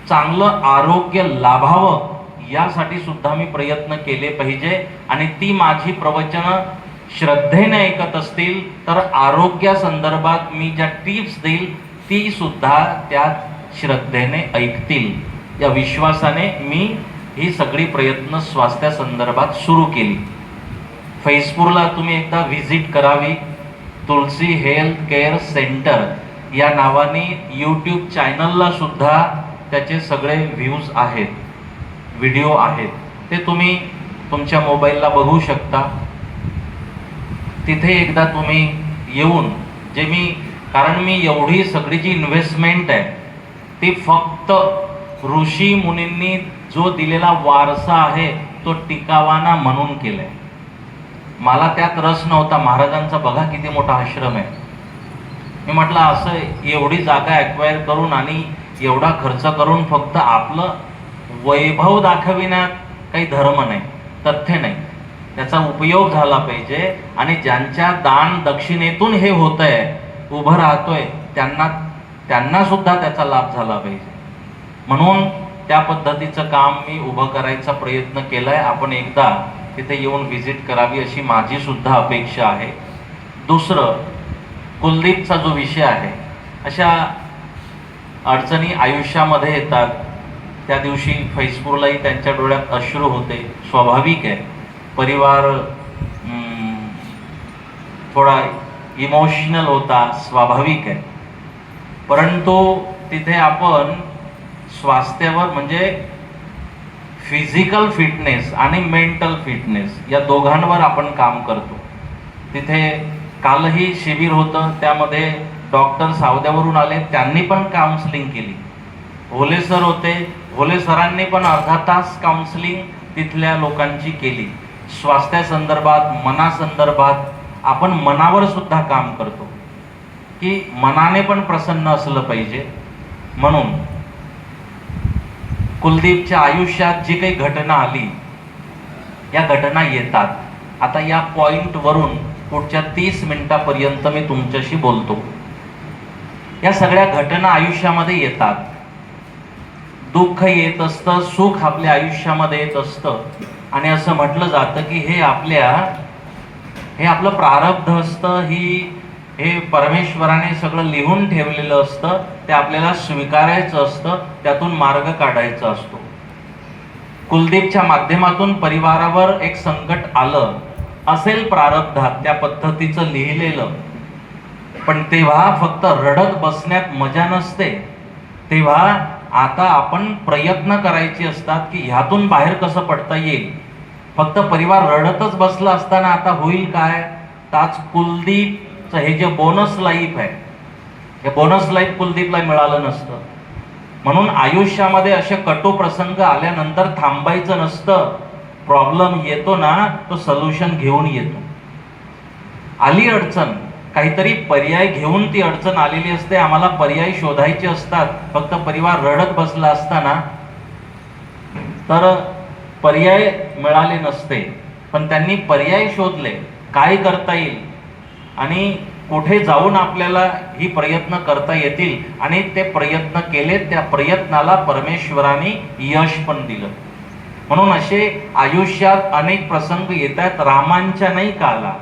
चांगलं आरोग्य लाभावं यासाठी सुद्धा मी प्रयत्न केले पाहिजे. आणि ती माझी प्रवचनं श्रद्धेने ऐकत असतील तर आरोग्यासंदर्भात मी ज्या टिप्स देईल ती सुद्धा त्या श्रद्धेने ऐकतील या विश्वासाने मी ही सगळी प्रयत्न स्वास्थ्यासंदर्भात सुरू केली. फैजपूरला तुम्ही एकदा व्हिजिट करावी. तुलसी हेल्थ केअर सेंटर या नावाने यूट्यूब चॅनलला सुद्धा त्याचे सगळे व्ह्यूज आहेत, व्हिडिओ आहेत, ते तुम्ही तुमच्या मोबाईलला बघू शकता. तिथे एकदा तुम्ही येऊन कारण मी एवढी सगळी जी इन्व्हेस्टमेंट आहे ती फक्त ऋषी मुनींनी जो दिलेला वारसा आहे तो टिकावाना म्हणून केलाय. मला त्यात रस नव्हता. महाराजांचा बघा किती मोठा आश्रम आहे. मी म्हटलं असं एवढी जागा ॲक्वायर करून आणि एवढा खर्च करून फक्त आपलं वैभव दाखविण्यात काही धर्म नाही, तथ्य नाही. त्याचा उपयोग झाला पाहिजे आणि ज्यांच्या दान दक्षिणेतून हे होतंय, उभं राहतोय, त्यांना सुद्धा त्याचा लाभ झाला पाहिजे. म्हणून त्या पद्धतीचं काम मी उभं करायचा प्रयत्न केलाय. आपण एकदा तिथे येऊन व्हिजिट करावी अशी माझी सुद्धा अपेक्षा आहे. दुसरं, कुलदीपचा जो विषय आहे, अशा अडचणी आयुष्यामध्ये येतात. त्या दिवशी फैजपूरलाही त्यांच्या डोळ्यात अश्रू होते, स्वाभाविक आहे. परिवार थोडा इमोशनल होता, स्वाभाविक आहे. परंतु तिथे आपण स्वास्थ्यावर म्हणजे फिजिकल फिटनेस आणि मेंटल फिटनेस या दोघांवर आपण काम करतो. तिथे कालही शिबिर होतं, त्यामध्ये डॉक्टर सावद्यावरून आले, त्यांनी पण काउन्सिलिंग केली. भोले सर होते, भोले सरांनी पण अर्धा तास काउन्सिलिंग तिथल्या लोकांची केली. स्वास्थ्यासंदर्भात, मनासंदर्भात आपण मनावर सुद्धा काम करतो की मनाने पण प्रसन्न असलं पाहिजे. म्हणून कुलदीपच्या आयुष्यात जी काही घटना आली, या घटना येतात. आता या पॉइंटवरून पुढच्या 30 मिनिटापर्यंत मी तुमच्याशी बोलतो. या सगळ्या घटना आयुष्यामध्ये येतात. दुःख येत असतं, सुख आपल्या आयुष्यामध्ये येत असतं आणि असं म्हटलं जातं की हे आपलं प्रारब्ध असतं, हे परमेश्वराने सगळं लिहून ठेवलेलं असतं, ते आपल्याला स्वीकारायचं असतं, त्यातून मार्ग काढायचा असतो. कुलदीपच्या माध्यमातून परिवारावर एक संकट आलं असेल प्रारब्धात, त्या पद्धतीचं लिहिलेलं. पण तेव्हा फक्त रडत बसण्यात मजा नसते. तेव्हा आता आपण प्रयत्न करायचे असतात की ह्यातून बाहेर कसं पडता येईल. फक्त परिवार रडतच बसला असताना आता होईल काय. ताच कुलदीपचं हे जे बोनस लाईफ आहे, हे बोनस लाईफ कुलदीपला मिळालं नसतं. म्हणून आयुष्यामध्ये असे कटू प्रसंग आल्यानंतर थांबायचं नसतं. प्रॉब्लेम येतो ना, तो सोल्युशन घेऊन येतो. आली अडचण, काहीतरी पर्याय घेऊन ती अडचण आलेली असते, आम्हाला पर्याय शोधायचे असतात. फक्त परिवार रडत बसला असताना तर पर्याय मिळाले नसते, पण त्यांनी पर्याय शोधले, काय करता येईल आणि कुठे जाऊन आपल्याला ही प्रयत्न करता येतील, आणि ते प्रयत्न केले. त्या प्रयत्नाला परमेश्वराने यश पण दिलं. म्हणून असे आयुष्यात अनेक प्रसंग येतात. रामांच्या नाही का आला,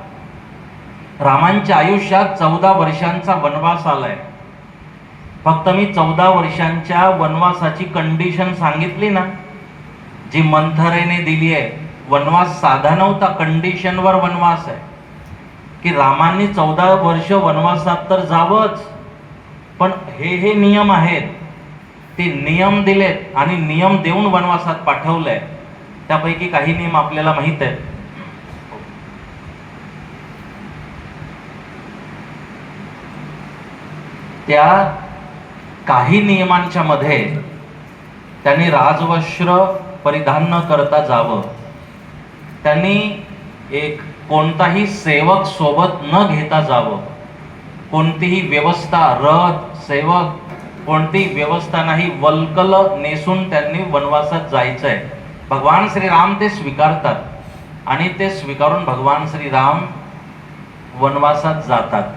रामांच्या आयुष्यात 14 वर्षांचा वनवास आलाय. फक्त मी 14 वर्षांच्या वनवासाची कंडिशन सांगितली ना, जी मंथरेने दिली आहे. वनवास साधा नव्हता, कंडिशनवर वनवास आहे, की रामांनी 14 वर्ष वनवासात तर जावंच, पण हे नियम आहेत, ते नियम दिलेत आणि नियम देऊन वनवासात पाठवलंय. त्यापैकी काही नियम आपल्याला माहित आहेत. त्या काही नियमांच्या मध्ये त्यांनी राजवस्त्र परिधान न करता जावं, त्यांनी एक कोणताही सेवक सोबत न घेता जावं, कोणतीही व्यवस्था, रथ, सेवक, कोणतीही व्यवस्था नाही, वल्कल नेसून त्यांनी वनवासात जायचंय. भगवान श्रीराम ते स्वीकारतात आणि ते स्वीकारून भगवान श्रीराम वनवासात जातात.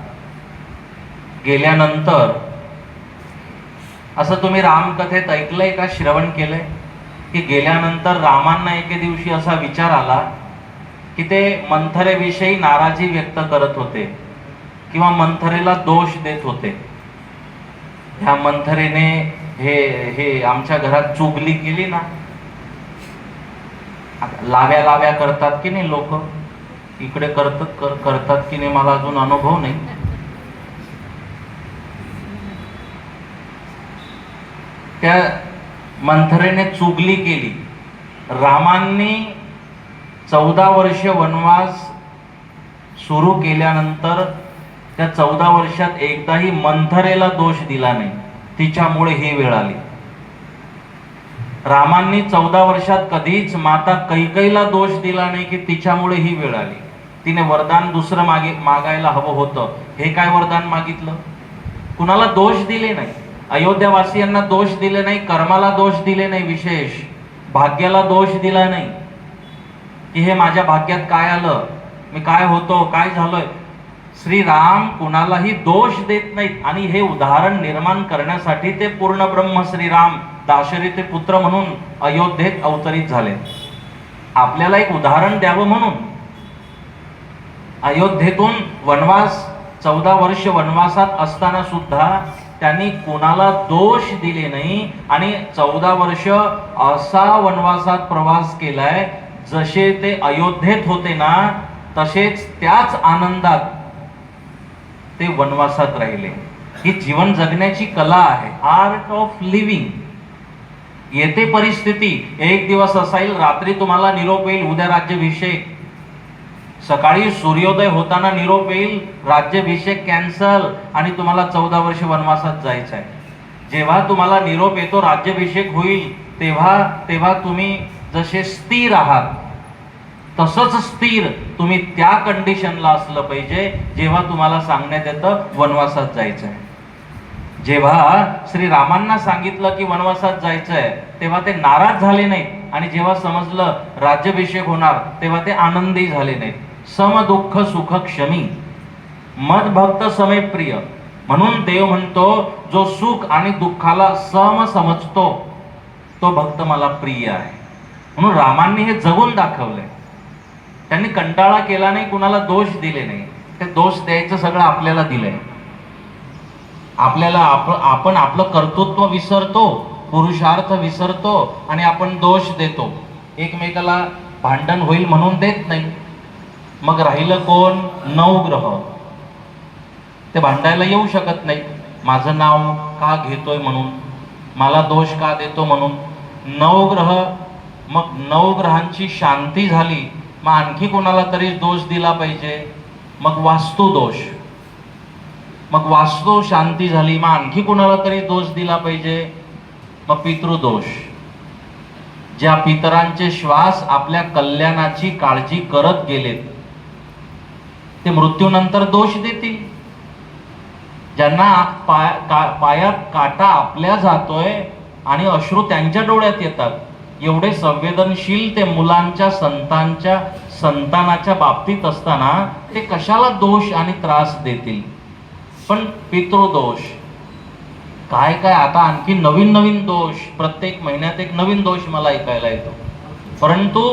गेल्यानंतर असं तुम्ही रामकथेत ऐकलंय का, श्रवण केलंय की गेल्यानंतर रामांना एके दिवशी असा विचार आला की ते मंथरेविषयी नाराजी व्यक्त करत होते किंवा मंथरेला दोष देत होते. ह्या मंथरेने हे आमच्या घरात चुगली केली ना, लाव्या करतात की नाही लोक, इकडे करतात की नाही मला अजून अनुभव नाही. त्या मंथरेने चुगली केली. रामांनी 14 वर्ष वनवास सुरू केल्यानंतर त्या 14 वर्षात एकदाही मंथरेला दोष दिला नाही, तिच्यामुळे ही वेळ आली. रामांनी 14 वर्षात कधीच माता कैकेयीला दोष दिला नाही की तिच्यामुळे ही वेळ आली. तिने वरदान दुसरं मागायला हवं होतं, हे काय वरदान मागितलं, कुणाला दोष दिले नाही, अयोध्यावासियांना दोष दिले नाही, कर्माला दोष दिले नाही, विशेष भाग्याला दोष दिला नाही की हे माझ्या भाग्यात काय आलं, मी काय होतो, काय झालोय. श्रीराम कुणालाही दोष देत नाहीत आणि हे उदाहरण निर्माण करण्यासाठी ते पूर्ण ब्रह्म श्रीराम दाशरथी पुत्र म्हणून अयोध्येत अवतरित झाले. आपल्याला एक उदाहरण द्यावं म्हणून अयोध्येतून वनवास 14 वर्ष वनवासात असताना सुद्धा त्यांनी कोणाला दोष दिले नाही आणि 14 वर्ष असा वनवासात प्रवास केलाय जसे ते अयोध्येत होते ना, तसेच त्याच आनंदात ते वनवासात राहिले. ही जीवन जगण्याची कला आहे, आर्ट ऑफ लिव्हिंग. येते परिस्थिती, एक दिवस असाईल, रात्री तुम्हाला निरोप येईल उद्या राज्याभिषेक, सकाळी सूर्योदय होताना निरोप येईल राज्याभिषेक कॅन्सल आणि तुम्हाला 14 वर्ष वनवासात जायचं आहे. जेव्हा तुम्हाला निरोप येतो राज्याभिषेक होईल तेव्हा तुम्ही जसे स्थिर आहात तसंच स्थिर तुम्ही त्या कंडिशनला असलं पाहिजे जेव्हा तुम्हाला सांगण्यात येतं वनवासात जायचं आहे. जेव्हा श्रीरामांना सांगितलं की वनवासात जायचंय तेव्हा ते नाराज झाले नाहीत आणि जेव्हा समजलं राज्याभिषेक होणार तेव्हा ते आनंदी झाले नाहीत. सम दुःख सुख क्षमी मद भक्त समे प्रिय. म्हणून देव म्हणतो जो सुख आणि दुःखाला सम समजतो तो भक्त मला प्रिय आहे. म्हणून रामांनी हे जगून दाखवलंय. त्यांनी कंटाळा केला नाही, कुणाला दोष दिले नाही. ते दोष द्यायचं सगळं आपल्याला दिलंय. आपल्याला आपण आपलं कर्तृत्व विसरतो, पुरुषार्थ विसरतो आणि आपण दोष देतो. एकमेकाला भांडण होईल म्हणून देत नाही. मग राहिलं कोण, 9 ग्रह. ते भांडायला येऊ शकत नाही. माझं नाव का घेतोय म्हणून, मला दोष का देतो म्हणून. 9 ग्रह, मग 9 ग्रहांची शांती झाली, मग आणखी कोणाला तरी दोष दिला पाहिजे. मग वास्तू दोष, मग वास्तू शांती झाली, मग आणखी कोणाला तरी दोष दिला पाहिजे. मग पितृदोष, ज्या पितरांचे श्वास आपल्या कल्याणाची काळजी करत गेलेत ते मृत्यूनंतर दोष देतील. ज्यांना पायात काटा आपल्या जातोय आणि अश्रू त्यांच्या डोळ्यात येतात, एवढे संवेदनशील ते मुलांच्या संतानाच्या बाबतीत असताना ते कशाला दोष आणि त्रास देतील. पण पितृदोष काय काय, आता आणखी नवीन नवीन दोष, प्रत्येक महिन्यात एक नवीन दोष मला ऐकायला येतो. परंतु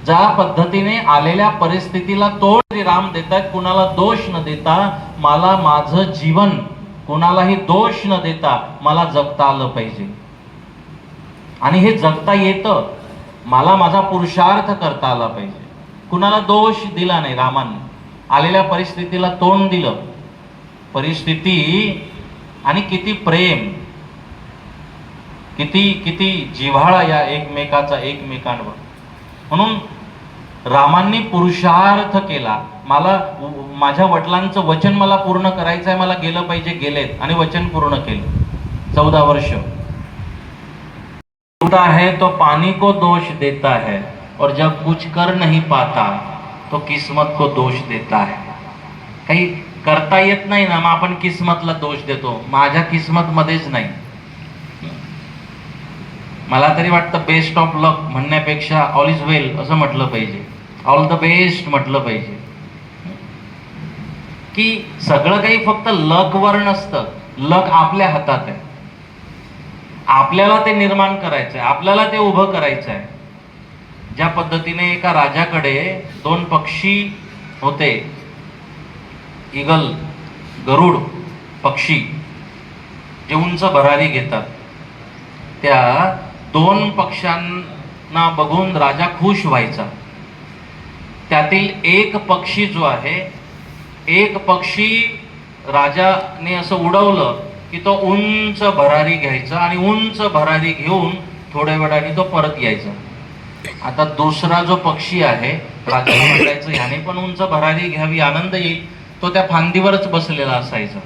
ज्या पद्धतीने आलेल्या परिस्थितीला तोड श्रीराम देतात, कुणाला दोष न देता मला माझं जीवन, कुणालाही दोष न देता मला जगता आलं पाहिजे. आणि हे जगता येतं, मला माझा पुरुषार्थ करता आला पाहिजे. कुणाला दोष दिला नाही रामाने, आलेल्या परिस्थितीला तोंड दिलं. परिस्थिती आणि किती प्रेम, किती किती जिव्हाळा या एकमेकांवर. म्हणून रामांनी पुरुषार्थ केला. मला माझ्या वडिलांचं वचन मला पूर्ण करायचं आहे, मला गेलं पाहिजे, गेलेत आणि वचन पूर्ण केलं. 14 वर्ष होता है तो पानी को दोष देता है, और जब कुछ कर नहीं पाता तो किस्मत को दोष देता है. काही करता येत नाही ना, मग आपण किस्मतला दोष देतो. माझ्या किस्मत मध्येच नाही. मला तरी वाटतं बेस्ट ऑफ लक म्हणण्यापेक्षा ऑल इज वेल असं म्हटलं पाहिजे, ऑल द बेस्ट म्हटलं पाहिजे. की सगळं काही फक्त लक वर नसतं, लक आपल्या हातात आहे. आपल्याला ते निर्माण करायचं आहे, आपल्याला ते उभं करायचं आहे. ज्या पद्धतीने एका राजाकडे 2 पक्षी होते, ईगल, गरुड पक्षी, जे उंच भरारी घेतात. त्या 2 पक्ष्यांना बघून राजा खुश व्हायचा. त्यातील एक पक्षी जो आहे, एक पक्षी राजाने असं उडवलं की तो उंच भरारी घ्यायचा आणि उंच भरारी घेऊन थोड्या वेळाने तो परत यायचा. आता दुसरा जो पक्षी आहे, राजाला म्हणायचं ह्याने पण उंच भरारी घ्यावी, आनंद येईल. तो त्या फांदीवरच बसलेला असायचा,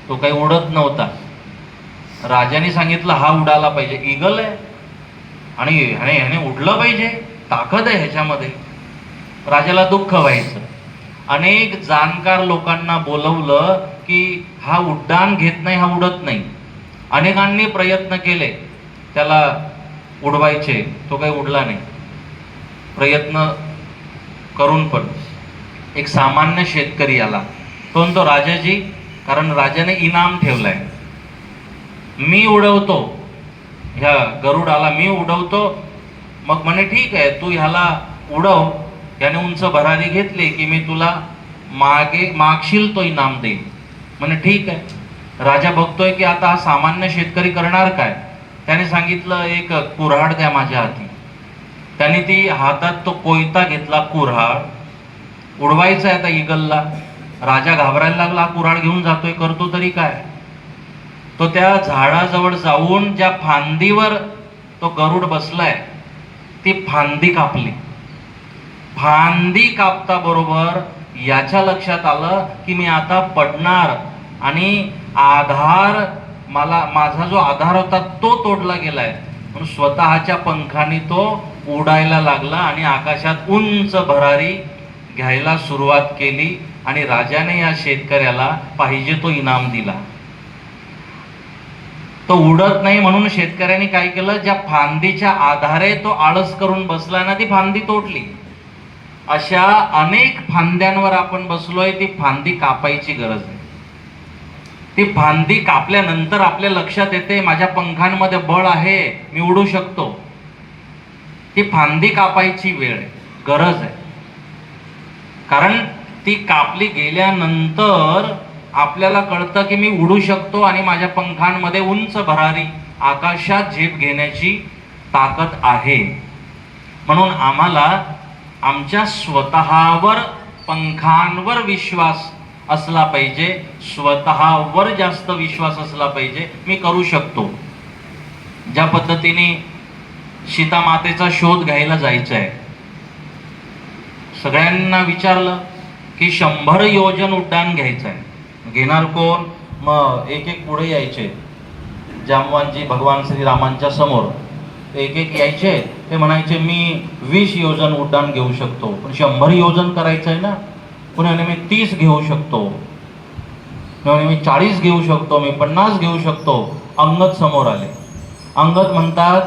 तो काही उडत नव्हता. राजाने सांगितलं हा उडाला पाहिजे, ईगल आहे आणि ह्याने उडलं पाहिजे, ताकद आहे ह्याच्यामध्ये. राजाला दुःख व्हायचं. अनेक जाणकार लोकांना बोलवलं की हा उड्डाण घेत नाही, हा उडत नाही. अनेकांनी प्रयत्न केले त्याला उडवायचे, तो काही उडला नाही. प्रयत्न करून पण एक सामान्य शेतकरी आला. तो म्हणतो राजाजी, कारण राजाने इनाम ठेवलाय, मी उडवतो ह्या गरुडाला, मी उडवतो. मग म्हणे ठीक आहे, तू ह्याला उडव, याने उंच भरारी घेतली की मी तुला मागशील तो इनाम देईल. म्हणे ठीक आहे. राजा बघतोय की आता हा सामान्य शेतकरी करणार काय. त्याने सांगितलं एक कुऱ्हाड द्या माझ्या हाती. त्याने ती हातात तो कोयता घेतला, कुऱ्हाड उडवायचा आहे आता ईगलला. राजा घाबरायला लागला, कुऱ्हाड घेऊन जातोय, करतो तरी काय. तो त्या झाडाजवळ जाऊन ज्या फांदीवर तो गरुड बसलाय ती फांदी कापली. फांदी कापता बरोबर याच्या लक्षात आलं की मी आता पडणार आणि आधार, माझा जो आधार होता तो तोडला गेलाय. म्हणून स्वतःच्या पंखाने तो उडायला लागला आणि आकाशात उंच भरारी घ्यायला सुरुवात केली. आणि राजाने या शेतकऱ्याला पाहिजे तो इनाम दिला. तो उडत नाही म्हणून शेतकऱ्यांनी काय केलं, ज्या फांदीच्या आधारे तो आळस करून बसला ना, ती फांदी तोडली. अशा अनेक फांद्यांवर आपण बसलोय, ती फांदी कापायची गरज आहे. ती फांदी कापल्यानंतर आपल्या लक्षात येते माझ्या पंखांमध्ये बळ आहे, मी उडू शकतो. ती फांदी कापायची वेळ आहे, गरज आहे. कारण ती कापली गेल्यानंतर आपल्याला कळतं की मी उडू शकतो आणि माझ्या पंखांमध्ये उंच भरारी आकाशात झेप घेण्याची ताकद आहे. म्हणून आम्हाला आमच्या स्वतःवर, पंखांवर विश्वास असला पाहिजे, स्वतःवर जास्त विश्वास असला पाहिजे. मी करू शकतो. ज्या पद्धतीने सीता मातेचा शोध घ्यायला जायचं आहे, सगळ्यांना विचारलं की 100 योजन उड्डाण घ्यायचं आहे. घेणार कोण? मग एक एक पुढे यायचे. जामवानजी भगवान श्रीरामांच्या समोर एक एक यायचे. ते म्हणायचे मी 20 योजन उड्डाण घेऊ शकतो, पण 100 योजन करायचं आहे ना. पुण्याने मी 30 घेऊ शकतो. म्हणे मी 40 घेऊ शकतो, मी 50 घेऊ शकतो. अंगद समोर आले. अंगद म्हणतात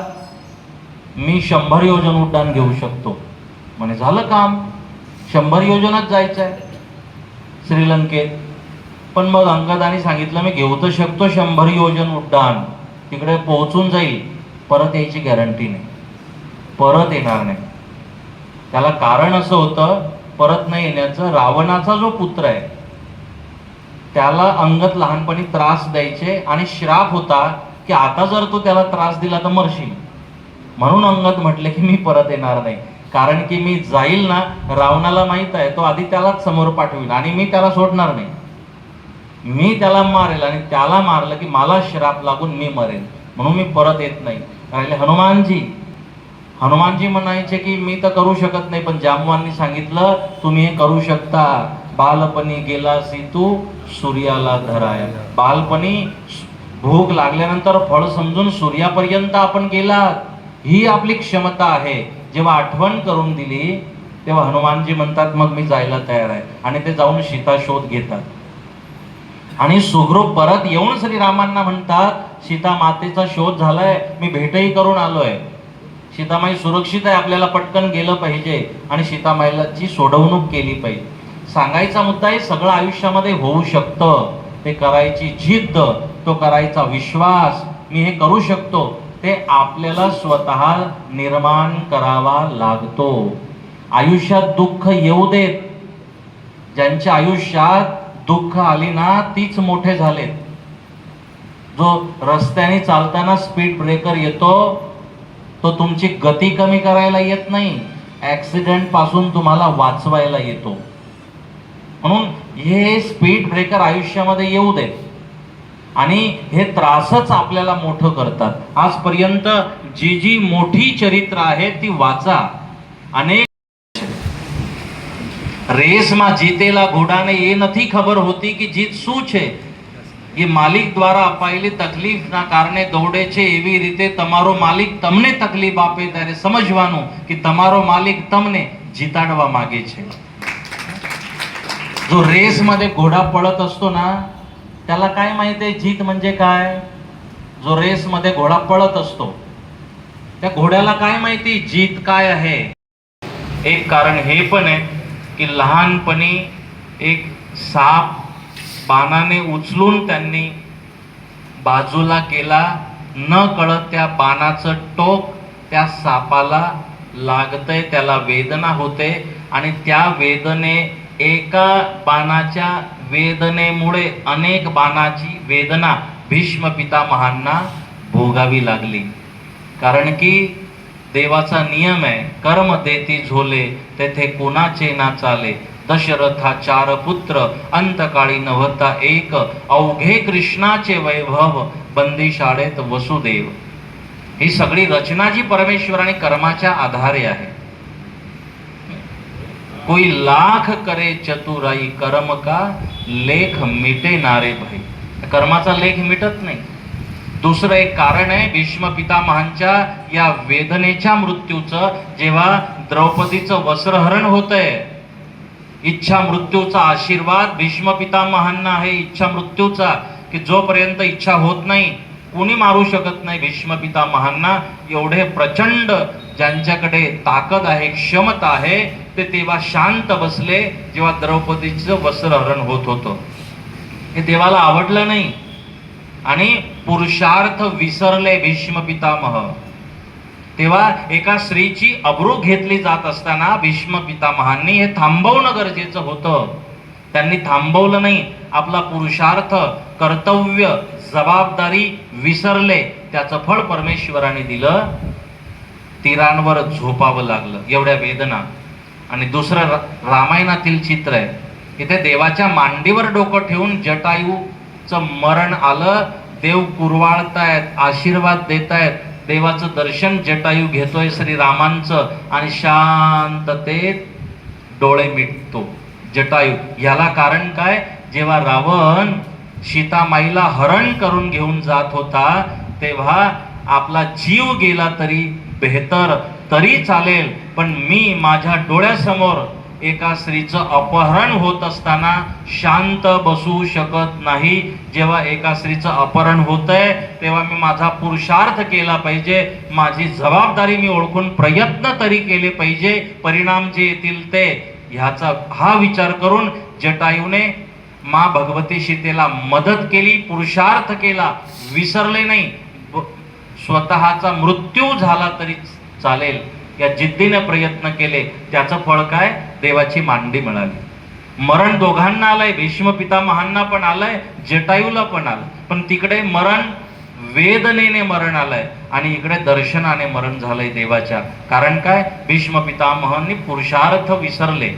मी 100 योजन उड्डाण घेऊ शकतो. म्हणे झालं काम, 100 योजनात जायचं आहे श्रीलंकेत. पण मग अंगदाने सांगितलं मी घेऊ तर शकतो 100 योजन उड्डाण, तिकडे पोहोचून जाईल, परत यायची गॅरंटी नाही, परत येणार नाही. त्याला कारण असं होतं परत नाही येण्याचं. रावणाचा जो पुत्र आहे त्याला अंगद लहानपणी त्रास द्यायचे आणि श्राप होता की आता जर तू त्याला त्रास दिला तर मरशील. म्हणून अंगद म्हटले की मी परत येणार नाही, कारण की मी जाईल ना, रावणाला माहित आहे तो आधी त्यालाच समोर पाठवेल आणि मी त्याला सोडणार नाही. मी त्याला मारेल आणि त्याला मारलं की मला श्राप लागून मी मरेल, म्हणून मी परत येत नाही. राहिले हनुमानजी. हनुमानजी म्हणायचे की मी तर करू शकत नाही, पण जांबवांनी सांगितलं तुम्ही हे करू शकता. बालपणी गेलासी तू सूर्याला धराया. बालपणी भूक लागल्यानंतर फळ समजून सूर्यापर्यंत आपण गेलात, ही आपली क्षमता आहे. जेव्हा आठवण करून दिली तेव्हा हनुमानजी म्हणतात मग मी जायला तयार आहे. आणि ते जाऊन सीता शोध घेतात आणि सुग्रीव परत येऊन श्रीरामांना म्हणतात सीता मातेचा शोध झालाय, मी भेटही करून आलोय, सीतामाई सुरक्षित आहे, आपल्याला पटकन गेलं पाहिजे आणि सीतामाईची सोडवणूक केली पाहिजे. सांगायचा मुद्दा आहे सगळं आयुष्यामध्ये होऊ शकतं. ते करायची जिद्द, तो करायचा विश्वास, मी हे करू शकतो, ते आपल्याला स्वतः निर्माण करावा लागतो. आयुष्यात दुःख येऊ देत. ज्यांच्या आयुष्यात दुःख आली ना तीच मोठे झालेत. जो रस्त्याने चालताना स्पीड ब्रेकर येतो तो तुमची गती कमी करायला येत नाही, ऍक्सिडेंट पासून तुम्हाला वाचवायला येतो. म्हणून हे स्पीड ब्रेकर आयुष्यामध्ये येऊ देत आणि हे त्रासच आपल्याला मोठं करतात. आजपर्यंत जी जी मोठी चरित्र आहे ती वाचा. अनेक રેસમાં જીતેલા ઘોડાને એ નથી ખબર હોતી કે જીત શું છે. એ માલિક દ્વારા અપાયેલી તકલીફના કારણે દોડે છે. એવી રીતે તમારો માલિક તમને તકલીફ આપે ત્યારે સમજવાનું કે તમારો માલિક તમને જીતાડવા માંગે છે. जो रेस मध्ये घोडा पळत असतो ना त्याला काय माहिती आहे जीत म्हणजे काय. जो रेस मध्ये घोडा पळत असतो त्या घोड्याला काय माहिती जीत काय आहे. एक कारण हे पण आहे की लहानपणी एक साप बाणाने उचलून त्यांनी बाजूला केला, न कळत त्या बाणाचं टोक त्या सापाला लागतंय, त्याला वेदना होते आणि त्या एका बाणाच्या वेदनेमुळे अनेक बाणाची वेदना भीष्म पितामहांना भोगावी लागली. कारण की देवाचा नियम आहे कर्म देती झोले तेथे कोणाचे ना चाले. दशरथा 4 पुत्र अंतकाळी नव्हता एक. अवघे कृष्णाचे वैभव बंदी शाळेत वसुदेव. ही सगळी रचना जी परमेश्वराने कर्माच्या आधारे आहे. कोई लाख करे चतुराई कर्म का लेख मिटे नारे भाई. कर्माचा लेख मिटत नाही. दुसरं एक कारण आहे भीष्म पितामहांच्या या वेदनेच्या मृत्यूचं. जेव्हा द्रौपदीचं वस्त्रहरण होतंय, इच्छा मृत्यूचा आशीर्वाद भीष्म पितामहांना आहे. इच्छा मृत्यूचा की जोपर्यंत इच्छा होत नाही कोणी मारू शकत नाही भीष्म पितामहांना. एवढे प्रचंड ज्यांच्याकडे ताकद आहे, क्षमता आहे, ते तेव्हा शांत बसले जेव्हा द्रौपदीचं वस्त्रहरण होत होतं. हे देवाला आवडलं नाही आणि पुरुषार्थ विसरले भीष्म पितामह. तेव्हा एका स्त्रीची अब्रू घेतली जात असताना भीष्म पितामहांनी हे थांबवणं गरजेचं होतं. त्यांनी थांबवलं नाही. आपला पुरुषार्थ, कर्तव्य, जबाबदारी विसरले. त्याचं फळ परमेश्वराने दिलं. तीरांवर झोपावं लागलं, एवढ्या वेदना. आणि दुसरं रामायणातील चित्र आहे. इथे देवाच्या मांडीवर डोकं ठेवून जटायूचं मरण आलं. देव कुरवाळतायत, आशीर्वाद देतायत. देवाचं दर्शन जटायू घेतोय श्रीरामांचं आणि शांततेत डोळे मिटतो जटायू. याला कारण काय. जेव्हा रावण सीतामाईला हरण करून घेऊन जात होता तेव्हा आपला जीव गेला तरी बेहतर, तरी चालेल, पण मी माझ्या डोळ्यासमोर एका स्त्रीचं अपहरण होत असताना शांत बसू शकत नाही. जेव्हा एका स्त्रीचं अपहरण होतंय तेव्हा मी माझा पुरुषार्थ केला पाहिजे, माझी जबाबदारी मी ओळखून प्रयत्न तरी केले पाहिजे, परिणाम जे येतील ते, ह्याचा हा विचार करून जटायूने माँ भगवती सीतेला मदत केली, पुरुषार्थ केला, विसरले नाही. स्वतःचा मृत्यू झाला तरी चालेल या जिद्दीने प्रयत्न केले. त्याचं फळ काय? देवाची मांडी मिळाली. मरण दोघांना आलंय, भीष्म पितामहांना पण आलंय, जटायूला पण आलं. पण तिकडे मरण वेदनेने मरण आलंय आणि इकडे दर्शनाने मरण झालंय देवाच्या. कारण काय? भीष्म पितामहांनी पुरुषार्थ विसरले,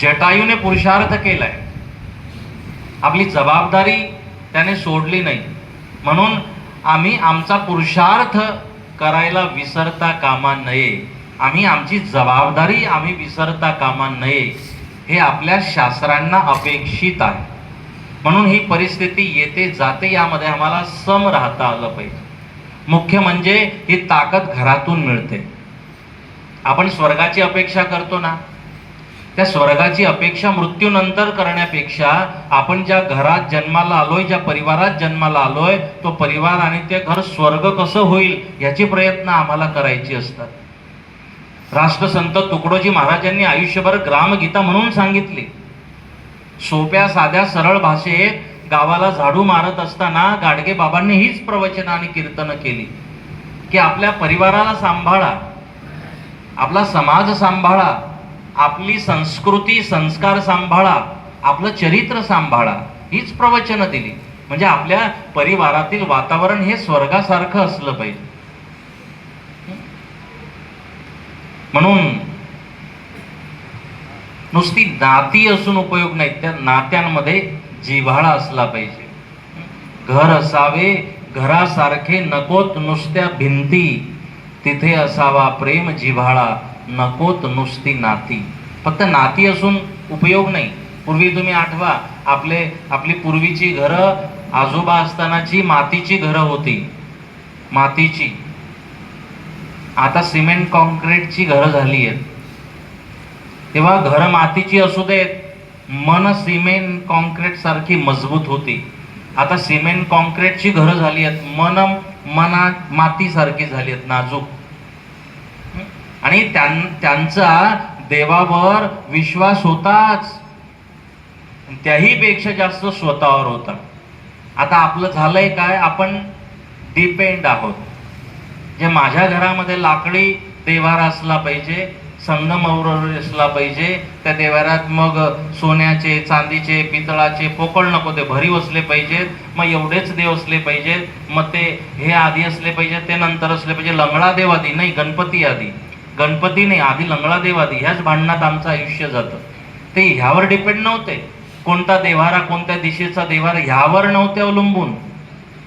जटायूने पुरुषार्थ केलाय, आपली जबाबदारी त्याने सोडली नाही. म्हणून आम्ही आमचा पुरुषार्थ करायला विसरता कामा नये, आम्ही आमची जबाबदारी आम्ही विसरता कामा नये, हे आपल्या शास्त्रांना अपेक्षित आहे. म्हणून ही परिस्थिती येते जाते, यामध्ये आम्हाला सम राहता आलं पाहिजे. मुख्य म्हणजे ही ताकद घरातून मिळते. आपण स्वर्गाची अपेक्षा करतो ना, त्या स्वर्गाची अपेक्षा मृत्यूनंतर करण्यापेक्षा आपण ज्या घरात जन्माला आलोय, ज्या परिवारात जन्माला आलोय, तो परिवार आणि ते घर स्वर्ग कसं होईल याचे प्रयत्न आम्हाला करायचे असतात. राष्ट्रसंत तुकडोजी महाराजांनी आयुष्यभर ग्रामगीता म्हणून सांगितली. सोप्या साध्या सरळ भाषेत गावाला झाडू मारत असताना गाडगे बाबांनी हीच प्रवचन आणि कीर्तन केली की आपल्या परिवाराला सांभाळा, आपला समाज सांभाळा, आपली संस्कृती संस्कार सांभाळा, आपलं चरित्र सांभाळा, हीच प्रवचनं दिली. म्हणजे आपल्या परिवारातील वातावरण हे स्वर्गासारखं असलं पाहिजे. म्हणून नुसती नाती असून उपयोग नाही, त्या नात्यांमध्ये जिव्हाळा असला पाहिजे. घर असावे घरासारखे, नकोत नुसत्या भिंती, तिथे असावा प्रेम जिव्हाळा, नकोत नुसती नाती. फक्त नाती असून उपयोग नाही. पूर्वी तुम्ही आठवा, आपली पूर्वीची घरं आजोबा असतानाची मातीची घरं होती, मातीची. आता सिमेंट कॉन्क्रीटची घरं झाली आहेत. तेव्हा घरं मातीची असू देत, मन सिमेंट कॉन्क्रीट सारखी मजबूत होती. आता सिमेंट कॉन्क्रीटची घरं झाली आहेत, मना माती सारखी झाली आहेत, नाजूक. आणि त्यांचा देवावर विश्वास होताच, त्याही पेक्षा जास्त स्वतःवर होता. आता आपलं झालंय काय? आपण डिपेंड आहोत. जे माझ्या घरामध्ये लाकडी देवारा असला पाहिजे, संगमरवरी असला पाहिजे, त्या देवाऱ्यात मग सोन्याचे, चांदीचे, पितळाचे, पोकळ नको, ते भरीव असले पाहिजेत. मग एवढेच देव असले पाहिजेत. मग ते हे आधी असले पाहिजेत, ते नंतर असले पाहिजे. लंगडा देव आधी नाही, गणपती आधी. गणपती नाही, आधी लंगडा देव आधी. ह्याच भांडणात आमचं आयुष्य जातं. ते ह्यावर डिपेंड नव्हते, कोणता देवारा, कोणत्या दिशेचा देवारा, ह्यावर नव्हते अवलंबून.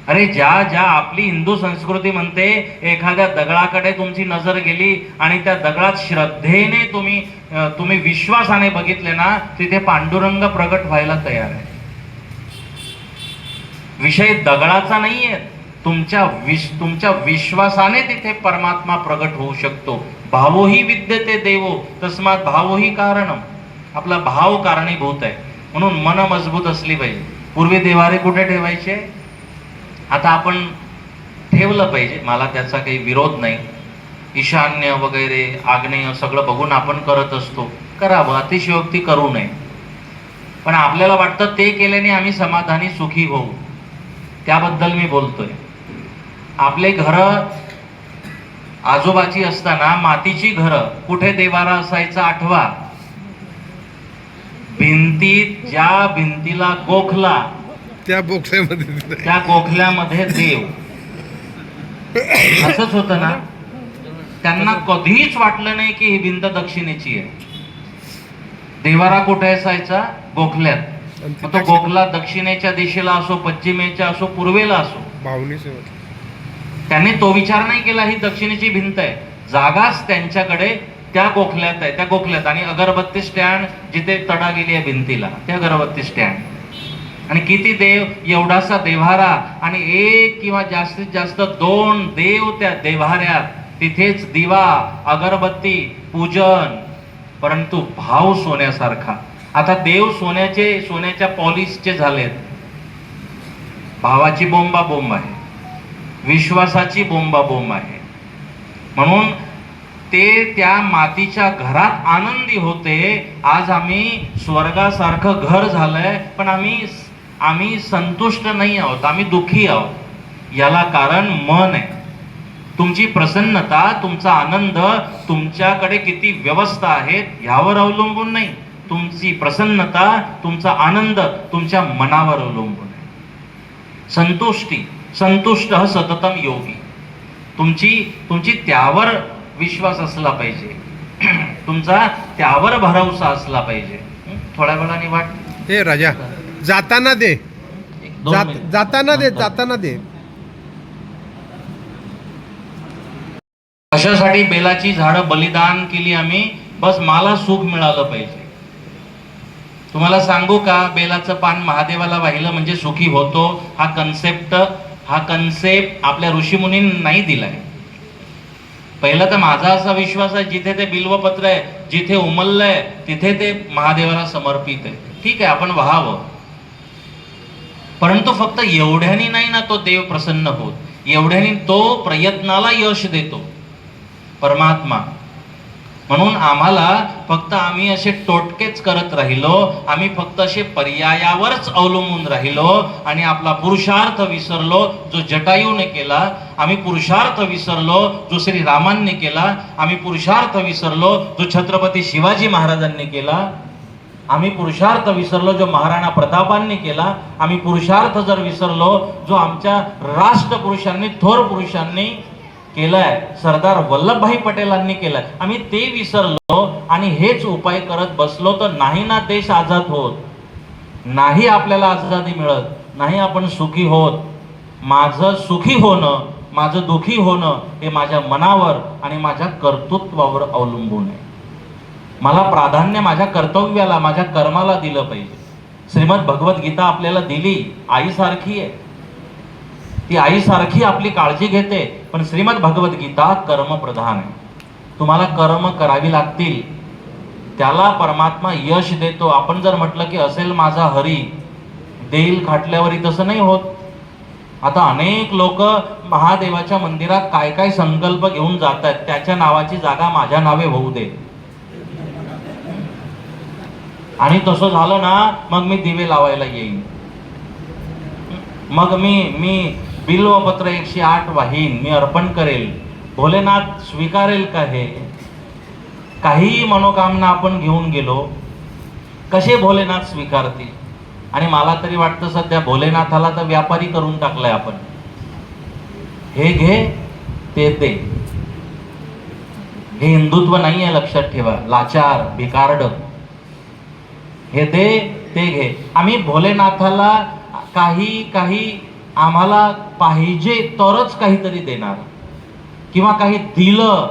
अरे ज्या आपली हिंदू संस्कृती म्हणते, एखाद्या दगडाकडे तुमची नजर गेली आणि त्या दगडात श्रद्धेने तुम्ही विश्वासाने बघितले ना, तिथे पांडुरंग प्रगट व्हायला तयार आहे. विषय दगडाचा नाहीये, तुमच्या विश्वासाने तिथे परमात्मा प्रगट होऊ शकतो. भावोही विद्यते देवो तस्मात् भावोही कारणम. आपला भाव कारणीभूत आहे. म्हणून मन मजबूत असली पाहिजे. पूर्वी देवारे कुठे ठेवायचे? आता आपण ठेवलं पाहिजे, मला त्याचा काही विरोध नाही. ईशान्य वगैरे आग्नेय सगळं बघून आपण करत असतो, करावं, अतिशयोक्ती करू नये. पण आपल्याला वाटतं ते केल्याने आम्ही समाधानी सुखी होऊ, त्याबद्दल मी बोलतोय. आपले घरं आजोबाची असताना मातीची घरं, कुठे देवारा असायचा आठवा? भिंतीत, ज्या भिंतीला गोखला त्या गोखल्यामध्ये देव. असंच होतं ना. त्यांना कधीच वाटलं नाही की ही भिंत दक्षिणेची आहे. देवारा कुठे असायचा? गोखल्यात. मग तो गोखला दक्षिणेच्या दिशेला असो, पश्चिमेच्या असो, पूर्वेला असो, त्यांनी तो विचार नाही केला ही दक्षिणेची भिंत आहे. जागाच त्यांच्याकडे त्या गोखल्यात आहे, त्या गोखल्यात. आणि अगरबत्ती स्टँड जिथे तडा गेली आहे भिंतीला, त्या अगरबत्ती स्टँड. आणि किती देव, एवढासा देव्हारा, आणि एक किंवा जास्तीत जास्त 2 देव त्या देव्हाऱ्यात. तिथेच दिवा, अगरबत्ती, पूजन, परंतु भाव सोन्यासारखा. आता देव सोन्याच्या पॉलिशचे झालेत. भावाची बोंबा बोंब आहे, विश्वासाची बोंबा बोंब आहे. म्हणून ते त्या मातीच्या घरात आनंदी होते. आज आम्ही स्वर्गासारखं घर झालंय, पण आम्ही संतुष्ट नाही आहोत, आम्ही दुःखी आहोत. याला कारण मन आहे. तुमची प्रसन्नता, तुमचा आनंद, तुमच्याकडे किती व्यवस्था आहेत ह्यावर अवलंबून नाही. तुमची प्रसन्नता, तुमचा आनंद तुमच्या मनावर अवलंबून आहे. संतुष्ट सततम योगी. तुमची त्यावर विश्वास असला पाहिजे, तुमचा त्यावर भरवसा असला पाहिजे. थोड्या वेळाने वाट हे राजा जाताना दे, जाताना दे. कशासाठी बेलाची झाडं बलिदान केली आम्ही? बस मला सुख मिळालं पाहिजे. तुम्हाला सांगू का, बेलाचं पान महादेवाला वाहिलं म्हणजे सुखी होतो हा कन्सेप्ट आपल्या ऋषीमुनींनी नाही दिलाय. पहिलं तर माझा असा विश्वास आहे, जिथे ते बिल्वपत्र आहे, जिथे उमललंय तिथे ते महादेवाला समर्पित आहे. ठीक आहे, आपण व्हावं, परंतु फक्त एवढ्यानी नाही ना तो देव प्रसन्न होत. एवढ्यानी तो प्रयत्नाला यश देतो परमात्मा. म्हणून आम्हाला फक्त आम्ही असे टोटकेच करत राहिलो, आम्ही फक्त असे पर्यायावरच अवलंबून राहिलो आणि आपला पुरुषार्थ विसरलो जो जटायूने केला. आम्ही पुरुषार्थ विसरलो जो श्री रामांनी केला. आम्ही पुरुषार्थ विसरलो जो छत्रपती शिवाजी महाराजांनी केला. आम्ही पुरुषार्थ विसरलो जो महाराणा प्रतापांनी केला. आम्ही पुरुषार्थ जर विसरलो जो आमच्या राष्ट्रपुरुषांनी, थोर पुरुषांनी केलाय, सरदार वल्लभभाई पटेलांनी केलाय, आम्ही ते विसरलो आणि हेच उपाय करत बसलो तर नाही ना देश आझाद होत, नाही आपल्याला आझादी मिळत, नाही आपण सुखी होत. माझं सुखी होणं, माझं दुखी होणं हे माझ्या मनावर आणि माझ्या कर्तृत्वावर अवलंबून आहे. मला प्राधान्य माझ्या कर्तव्याला, माझ्या कर्माला दिलं पाहिजे. श्रीमद भगवद्गीता आपल्याला दिली, आईसारखी आहे. ती आईसारखी आपली काळजी घेते, पण श्रीमद भगवद्गीता कर्मप्रधान आहे. तुम्हाला कर्म करावी लागतील, त्याला परमात्मा यश देतो. आपण जर म्हटलं की असेल माझा हरी, देईल खाटल्यावरही तसं नाही होत. आता अनेक लोक महादेवाच्या मंदिरात काय काय संकल्प घेऊन जात आहेत, त्याच्या नावाची जागा माझ्या नावे होऊ दे. आणि तसं झालं ना, मग मी दिवे लावायला येईन, मग मी बिल्वपत्र 108 वाहीन, मी अर्पण करेल. भोलेनाथ स्वीकारेल का? हे काही मनोकामना आपण घेऊन गेलो, कसे भोलेनाथ स्वीकारतील? आणि मला तरी वाटतं सध्या भोलेनाथाला तर व्यापारी करून टाकलाय आपण. हे घे ते दे. हे हिंदुत्व नाही आहे, लक्षात ठेवा. लाचार, भिकारड. हे दे ते घे. आम्ही भोलेनाथाला काही आम्हाला पाहिजे तरच काहीतरी देणार, किंवा काही दिलं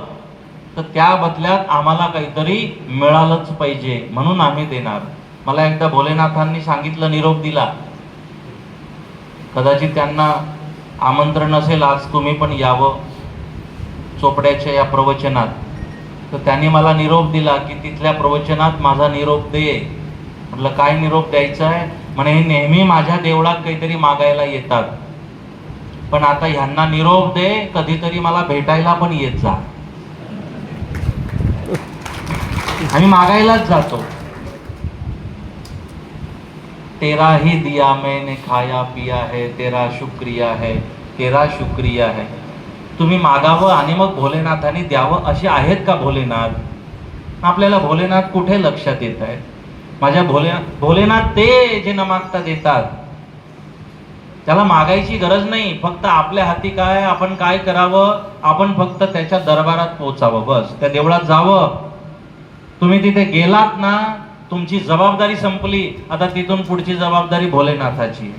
तर त्या बदल्यात आम्हाला काहीतरी मिळालंच पाहिजे म्हणून आम्ही देणार. मला एकदा भोलेनाथांनी सांगितलं, निरोप दिला, कदाचित त्यांना आमंत्रण असेल आज तुम्ही पण यावं चोपड्याच्या या प्रवचनात. तर त्यांनी मला निरोप दिला की तिथल्या प्रवचनात माझा निरोप दे. म्हटलं काय निरोप द्यायचा आहे? म्हणे हे नेहमी माझ्या देवळात काहीतरी मागायला येतात, पण आता ह्यांना निरोप दे, कधीतरी मला भेटायला पण येत जा. आम्ही मागायलाच जातो. तेरा ही दिया मैंने खाया पिया है, तेरा शुक्रिया है, तेरा शुक्रिया है. तुम्ही मागावं आणि मग भोलेनाथांनी द्यावं, असे आहेत का भोलेनाथ? आपल्याला भोलेनाथ कुठे लक्षात येत आहेत? माझ्या भोलेनाथ ते जे न मागता देतात. त्याला मागायची गरज नाही, फक्त आपल्या हाती काय, आपण काय करावं, आपण फक्त त्याच्या दरबारात पोहोचावं, बस. त्या देवळात जावं. तुम्ही तिथे गेलात ना, तुमची जबाबदारी संपली. आता तिथून पुढची जबाबदारी भोलेनाथाची.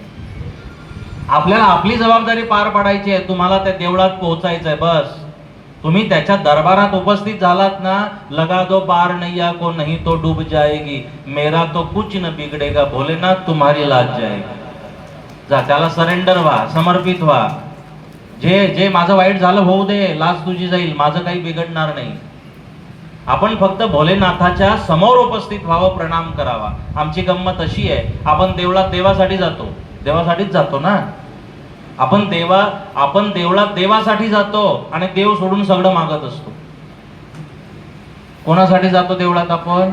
आपल्याला आपली जबाबदारी पार पाडायची आहे, तुम्हाला त्या देवळात पोहोचायचं आहे, बस. तुम्ही त्याच्या दरबारात उपस्थित झालात ना, लगा दो पार नैया को नहीं तो डूब जाएगी, मेरा तो कुछ न बिगड़ेगा, भोलेनाथ तुम्हारी लाज जाएगी. जा, त्याला सरेंडर व्हा, समर्पित व्हा. जे माझं वाईट झालं होऊ दे, लाज तुझी जाईल, माझं काही बिघडणार नाही. आपण फक्त भोलेनाथाच्या समोर उपस्थित व्हावं, प्रणाम करावा. आमची गंमत अशी आहे, आपण देवळात देवासाठी जातो, देवासाठीच जातो ना. आपण देवळात देवासाठी जातो आणि देव सोडून सगळं मागत असतो. कोणासाठी जातो देवळात आपण?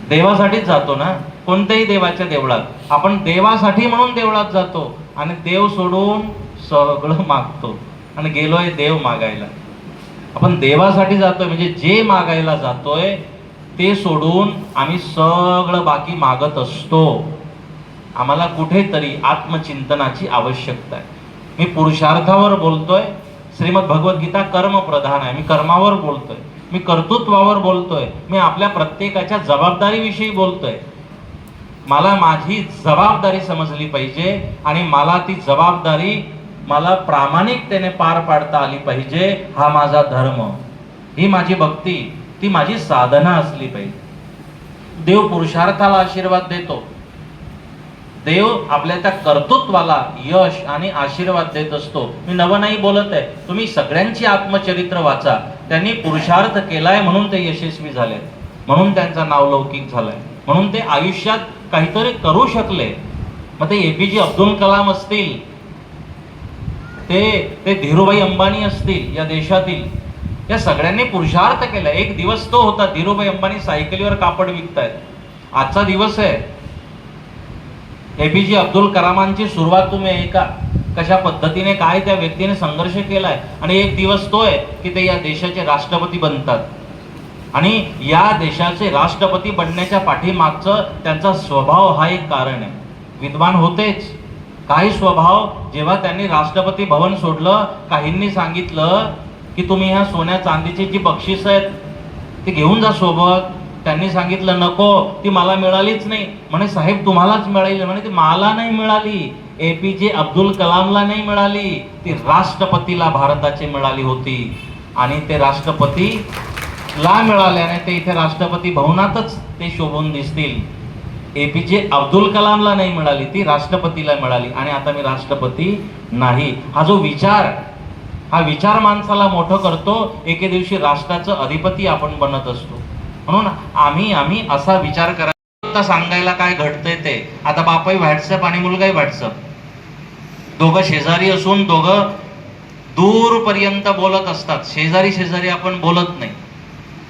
देवासाठीच जातो ना. कोणत्याही देवाच्या देवळात आपण देवासाठी म्हणून देवळात जातो आणि देव सोडून सगळं मागतो. आणि गेलोय देव मागायला. आपण देवासाठी जातोय म्हणजे जे मागायला जातोय ते सोडून आम्ही सगळं बाकी मागत असतो. आम्हाला कुठेतरी आत्मचिंतनाची आवश्यकता आहे. मी पुरुषार्थावर बोलतोय. श्रीमद भगवद्गीता कर्म प्रधान आहे. मी कर्मावर बोलतोय, मी कर्तृत्वावर बोलतोय, मी आपल्या प्रत्येकाच्या जबाबदारीविषयी बोलतोय. मला माझी जबाबदारी समजली पाहिजे आणि मला ती जबाबदारी मला प्रामाणिकतेने पार पाडता आली पाहिजे. हा माझा धर्म, ही माझी भक्ती, ती माझी साधना असली पाहिजे. देव पुरुषार्थाला आशीर्वाद देतो. देव आपल्या त्या कर्तृत्वाला यश आणि आशीर्वाद देत असतो. मी नवं नाही बोलत आहे. तुम्ही सगळ्यांची आत्मचरित्र वाचा. त्यांनी पुरुषार्थ केलाय म्हणून ते यशस्वी झाले, म्हणून त्यांचा नावलौकिक झालाय, म्हणून ते आयुष्यात काहीतरी करू शकले. मग ते एपीजे अब्दुल कलाम असतील, ते धीरूभाई अंबानी असतील, या देशातील, या सगळ्यांनी पुरुषार्थ केला. एक दिवस तो होता, धीरूभाई अंबानी सायकलीवर कापड विकतायत. आजचा दिवस आहे. एपीजे अब्दुल कलामांची सुरुवात तुम्ही ऐका, कशा पद्धतीने काय त्या व्यक्तीने संघर्ष केलाय. आणि एक दिवस तो आहे की ते या देशाचे राष्ट्रपती बनतात. आणि या देशाचे राष्ट्रपती बनण्याच्या पाठीमागचं त्यांचा स्वभाव हा एक कारण आहे. विद्वान होतेच. काही स्वभाव, जेव्हा त्यांनी राष्ट्रपती भवन सोडलं, काहींनी सांगितलं की तुम्ही ह्या सोन्या चांदीची जी बक्षीस आहेत ती घेऊन जा सोबत. त्यांनी सांगितलं नको, ती मला मिळालीच नाही. म्हणे साहेब तुम्हालाच मिळाली. म्हणे ती मला नाही मिळाली, एपीजे अब्दुल कलामला नाही मिळाली, ती राष्ट्रपतीला भारताची मिळाली होती. आणि ते राष्ट्रपतीला मिळाल्याने ते इथे राष्ट्रपती भवनातच ते शोभून दिसतील. एपीजे अब्दुल कलामला नाही मिळाली, ती राष्ट्रपतीला मिळाली. आणि आता मी राष्ट्रपती नाही. हा जो विचार, हा विचार माणसाला मोठं करतो. एके दिवशी राष्ट्राचं अधिपती आपण बनत असतो. म्हणून आम्ही असा विचार करायचा. सांगायला काय घडतंय ते. आता बापाही व्हॉट्सअप आणि मुलगाही व्हॉट्सअप, दोघं शेजारी असून दोघं दूरपर्यंत बोलत असतात. शेजारी आपण बोलत नाही.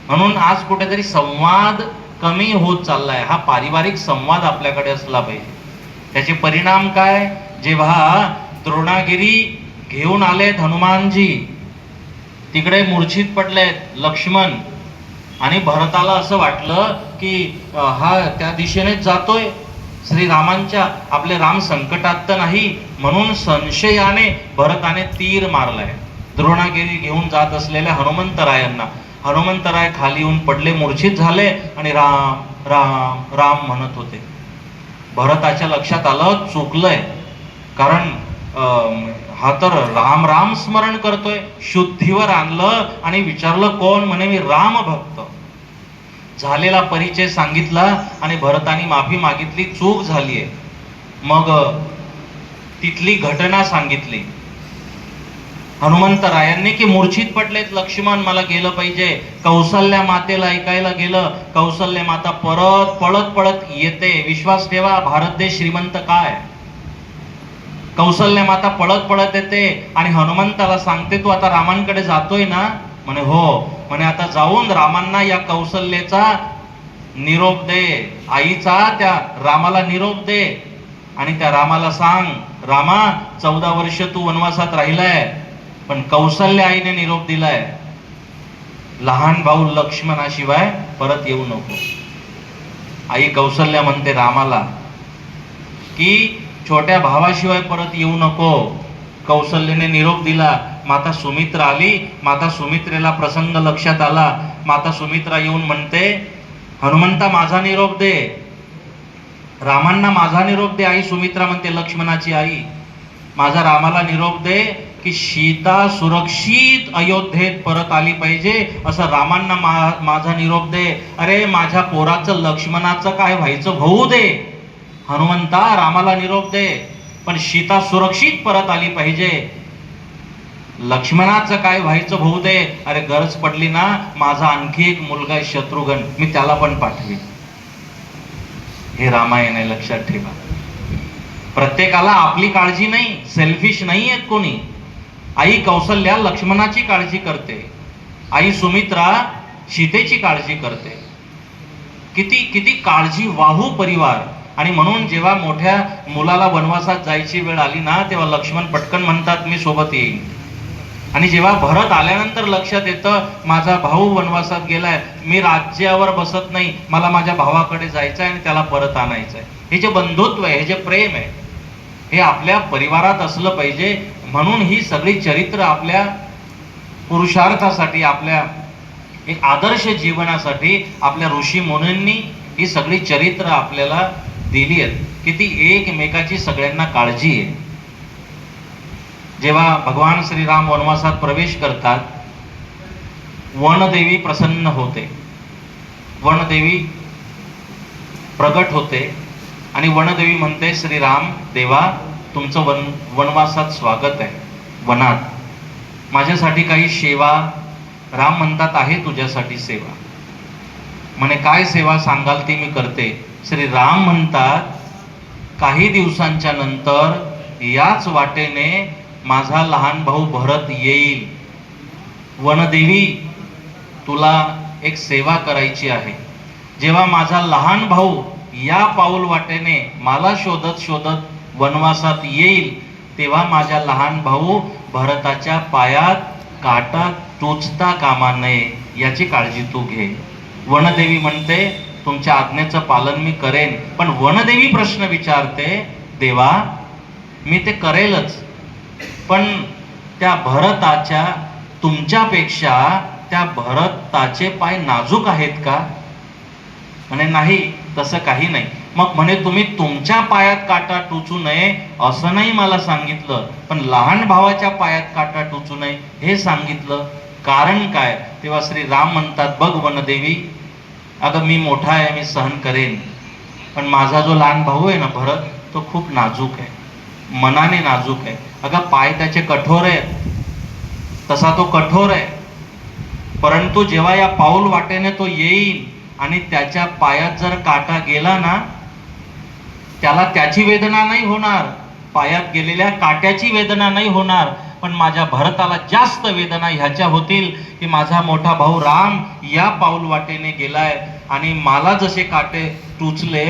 म्हणून आज कुठेतरी संवाद कमी होत चाललाय. हा पारिवारिक संवाद आपल्याकडे असला पाहिजे. त्याचे परिणाम काय? जेव्हा द्रोणागिरी घेऊन आलेत हनुमानजी, तिकडे मूर्छित पडलेत लक्ष्मण, आणि भरताला असं वाटलं की हा त्या दिशेनेच जातोय श्रीरामांच्या, आपले राम संकटात तर नाही, म्हणून संशयाने भरताने तीर मारलाय द्रोणागिरी घेऊन जात असलेल्या हनुमंतरायांना. हनुमंतराय खाली येऊन पडले, मूर्छित झाले आणि राम राम राम म्हणत होते. भरताच्या लक्षात आलं चुकलंय, कारण हा तर राम राम स्मरण करतोय. शुद्धीवर आणलं आणि विचारलं कोण? म्हणे मी राम भक्त. झालेला परिचय सांगितला आणि भरतानी माफी मागितली, चूक झालीये. मग तिथली घटना सांगितली हनुमंतरायांनी की मूर्छित पडलेत लक्ष्मण, मला गेलं पाहिजे. कौसल्या मातेला ऐकायला गेलं. कौसल्य माता परत पळत येते. विश्वास ठेवा, भारत देश श्रीमंत काय. कौसल्य माता पळत येते आणि हनुमंताला सांगते तू आता रामांकडे जातोय ना? म्हणे हो. म्हणे आता जाऊन रामांना या कौसल्याचा निरोप दे, आईचा त्या रामाला निरोप दे. आणि त्या रामाला सांग, रामा 14 वर्ष तू वनवासात राहिलाय, पण कौसल्य आईने निरोप दिलाय, लहान भाऊ लक्ष्मणाशिवाय परत येऊ नको. आई कौसल्या म्हणते रामाला की छोट्या भावाशिवाय परत येऊ नको. कौसल्याने निरोप दिला. माता सुमित्रा आली. माता सुमित्रेला प्रसंग लक्षात आला. माता सुमित्रा येऊन म्हणते हनुमंता माझा निरोप दे, रामांना माझा निरोप दे. आई सुमित्रा म्हणते लक्ष्मणाची आई, माझा रामाला निरोप दे की सीता सुरक्षित अयोध्येत परत आली पाहिजे, असं रामांना माझा निरोप दे. अरे माझ्या पोराचं लक्ष्मणाचं काय व्हायचं होऊ दे, हनुमंता रामाला निरोप दे, पण सीता सुरक्षित परत आली पाहिजे. लक्ष्मणाचं काय व्हायचं भाऊ दे, अरे गरज पडली ना माझा आणखी एक मुलगा आहे शत्रुघ्न, मी त्याला पण पाठवी. हे रामायण आहे, लक्षात ठेवा. प्रत्येकाला आपली काळजी नाही, सेल्फिश नाही आहेत कोणी. आई कौसल्या लक्ष्मणाची काळजी करते, आई सुमित्रा सीतेची काळजी करते. किती किती काळजी वाहू परिवार. आणि म्हणून जेव्हा मोठ्या मुलाला वनवासात जायची वेळ आली ना, तेव्हा लक्ष्मण पटकन म्हणतात मी सोबत येईन. आणि जेव्हा भरत आल्यानंतर लक्षात येतं माझा भाऊ वनवासात गेलाय, मी राज्यावर बसत नाही, मला माझ्या भावाकडे जायचंय आणि त्याला परत आणायचंय. हे जे बंधुत्व आहे, हे जे प्रेम आहे, हे आपल्या परिवारात असलं पाहिजे. म्हणून ही सगळी चरित्र आपल्या पुरुषार्थासाठी, आपल्या एक आदर्श जीवनासाठी आपल्या ऋषी मुनींनी ही सगळी चरित्र आपल्याला दिली आहेत. किती एकमेकाची सगळ्यांना काळजी आहे. जेव्हा भगवान श्रीराम वनवासात प्रवेश करतात, वनदेवी प्रसन्न होते, वनदेवी प्रगट होते आणि वनदेवी म्हणते श्रीराम देवा तुमचं वनवासात स्वागत आहे, वनात माझ्यासाठी काही सेवा. राम म्हणतात आहे तुझ्यासाठी सेवा. म्हणे काय सेवा सांगाल ती मी करते. श्री राम म्हणतात काही दिवसांच्या नंतर याच वाटेने माझा लहान भाऊ भरत येईल. वनदेवी तुला एक सेवा करायची आहे. जेव्हा माझा लहान भाऊ या पाऊल वाटेने मला शोधत शोधत वनवासात येईल, तेव्हा माझ्या लहान भाऊ भरताच्या पायात काटा टोचता कामा नये याची काळजी तू घे. वनदेवी म्हणते तुमच्या आज्ञेचं पालन मी करेन. पण वनदेवी प्रश्न विचारते, देवा मी ते करेलच, पण त्या भरताच्या तुमच्यापेक्षा त्या भरताचे पाय नाजूक आहेत का? म्हणे नाही, तसं काही नाही. मग म्हणे तुम्ही तुमच्या पायात काटा टोचू नये असं नाही मला सांगितलं, पण लहान भावाच्या पायात काटा टोचू नये हे सांगितलं. कारण काय? तेव्हा श्री राम म्हणतात बघ वनदेवी, अगं मी मोठा आहे, मी सहन करेन, पण माझा जो लहान भाऊ आहे ना भरत, तो खूप नाजूक आहे, मनाने नाजूक आहे. अगं पाय त्याचे कठोर आहेत, तसा तो कठोर आहे, परंतु जेव्हा या पाऊल वाटेने तो येईल आणि त्याच्या पायात जर काटा गेला ना, त्याला त्याची वेदना नाही होणार, पायात गेलेल्या काट्याची वेदना नाही होणार, पण माझ्या भरताला जास्त वेदना ह्याच्या होतील की माझा मोठा भाऊ राम या पाऊल वाटेने गेलाय आणि मला जसे काटे टुचले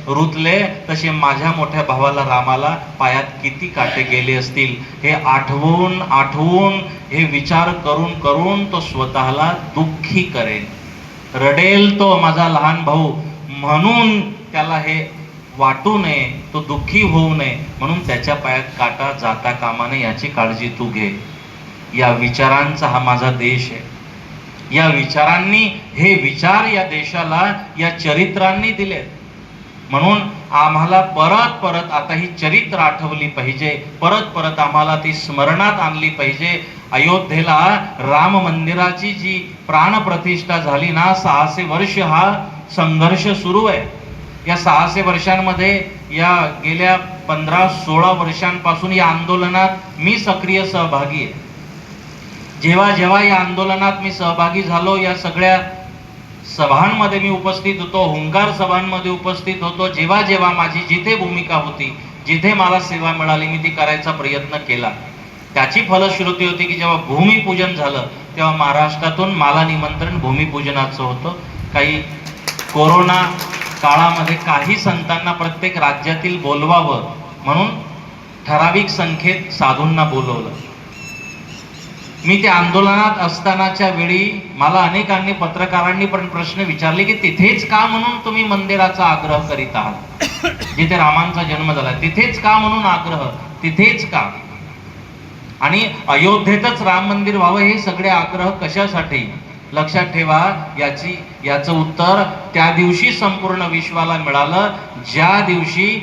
रुतले तसे माझ्या मोठ्या भावाला रामाला पायात किती काटे गेले असतील. हे आठवून आठवून हे विचार करून करून तो स्वतःला दुःखी करेल, रडेल तो माझा लहान भाऊ. म्हणून त्याला हे वाटू नये, तो दुःखी होऊ नये, म्हणून त्याच्या पायात काटा जाता कामा नये याची काळजी तू घे. या विचारांचा हा माझा देश आहे. या विचारांनी, हे विचार या देशाला या चरित्रांनी दिलेत. म्हणून आम्हाला परत परत आता ही चरित्र आठवली पाहिजे, परत परत आम्हाला ती स्मरणात आणली पाहिजे. अयोध्येला राम मंदिराची जी प्राणप्रतिष्ठा झाली ना, 600 वर्ष हा संघर्ष सुरू आहे. या 600 वर्षांमध्ये, या गेल्या 15-16 वर्षांपासून या आंदोलनात मी सक्रिय सहभागी आहे. जेव्हा जेव्हा या आंदोलनात मी सहभागी झालो, या सगळ्या सभांमध्ये मी उपस्थित होतो, हुंकार सभांमध्ये उपस्थित होतो, जेव्हा जेव्हा माझी जिथे भूमिका होती, जिथे मला सेवा मिळाली, मी ती करायचा प्रयत्न केला. त्याची फलश्रुती होती की जेव्हा भूमिपूजन झालं तेव्हा महाराष्ट्रातून मला निमंत्रण भूमिपूजनाचं होतं. काही कोरोना काळामध्ये काही संतांना प्रत्येक राज्यातील बोलवावं म्हणून ठराविक संख्येत साधूंना बोलवलं. मी त्या आंदोलनात असतानाच्या वेळी मला अनेकांनी, पत्रकारांनी पण प्रश्न विचारले की तिथेच का म्हणून तुम्ही मंदिराचा आग्रह करीत आहात, जिथे रामांचा जन्म झाला तिथेच का म्हणून आग्रह, तिथेच का? आणि अयोध्येतच राम मंदिर व्हावं हे सगळे आग्रह कशासाठी? लक्षात ठेवा, याचं उत्तर त्या दिवशी संपूर्ण विश्वाला मिळालं ज्या दिवशी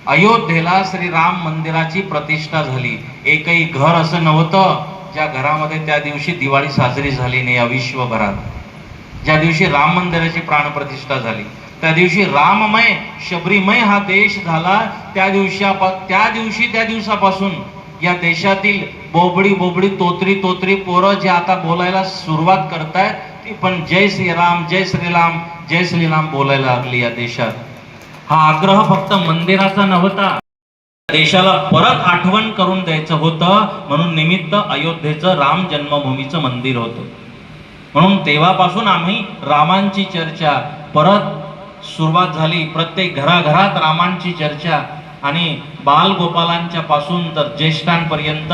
अयोध्येला श्री राम मंदिराची प्रतिष्ठा झाली. एकही घर असं नव्हतं ज्या घरामध्ये त्या दिवशी दिवाळी साजरी झाली नाही. या विश्वभरात ज्या दिवशी राम मंदिराची प्राणप्रतिष्ठा झाली, त्या दिवशी राममय शबरीमय हा देश झाला. त्या दिवसापासून या देशातील बोबडी बोबडी तोतरी पोरं जे आता बोलायला सुरुवात करतायत ती पण जय श्रीराम जय श्रीराम जय श्रीराम बोलायला लागली या देशात. हा आग्रह फक्त मंदिराचा नव्हता, देशाला परत आठवण करून द्यायचं होतं. म्हणून निमित्त अयोध्येचं राम जन्मभूमीचं मंदिर होतं. म्हणून तेव्हापासून आम्ही रामांची चर्चा परत सुरुवात झाली. प्रत्येक घराघरात रामांची चर्चा आणि बालगोपालांच्या पासून तर ज्येष्ठांपर्यंत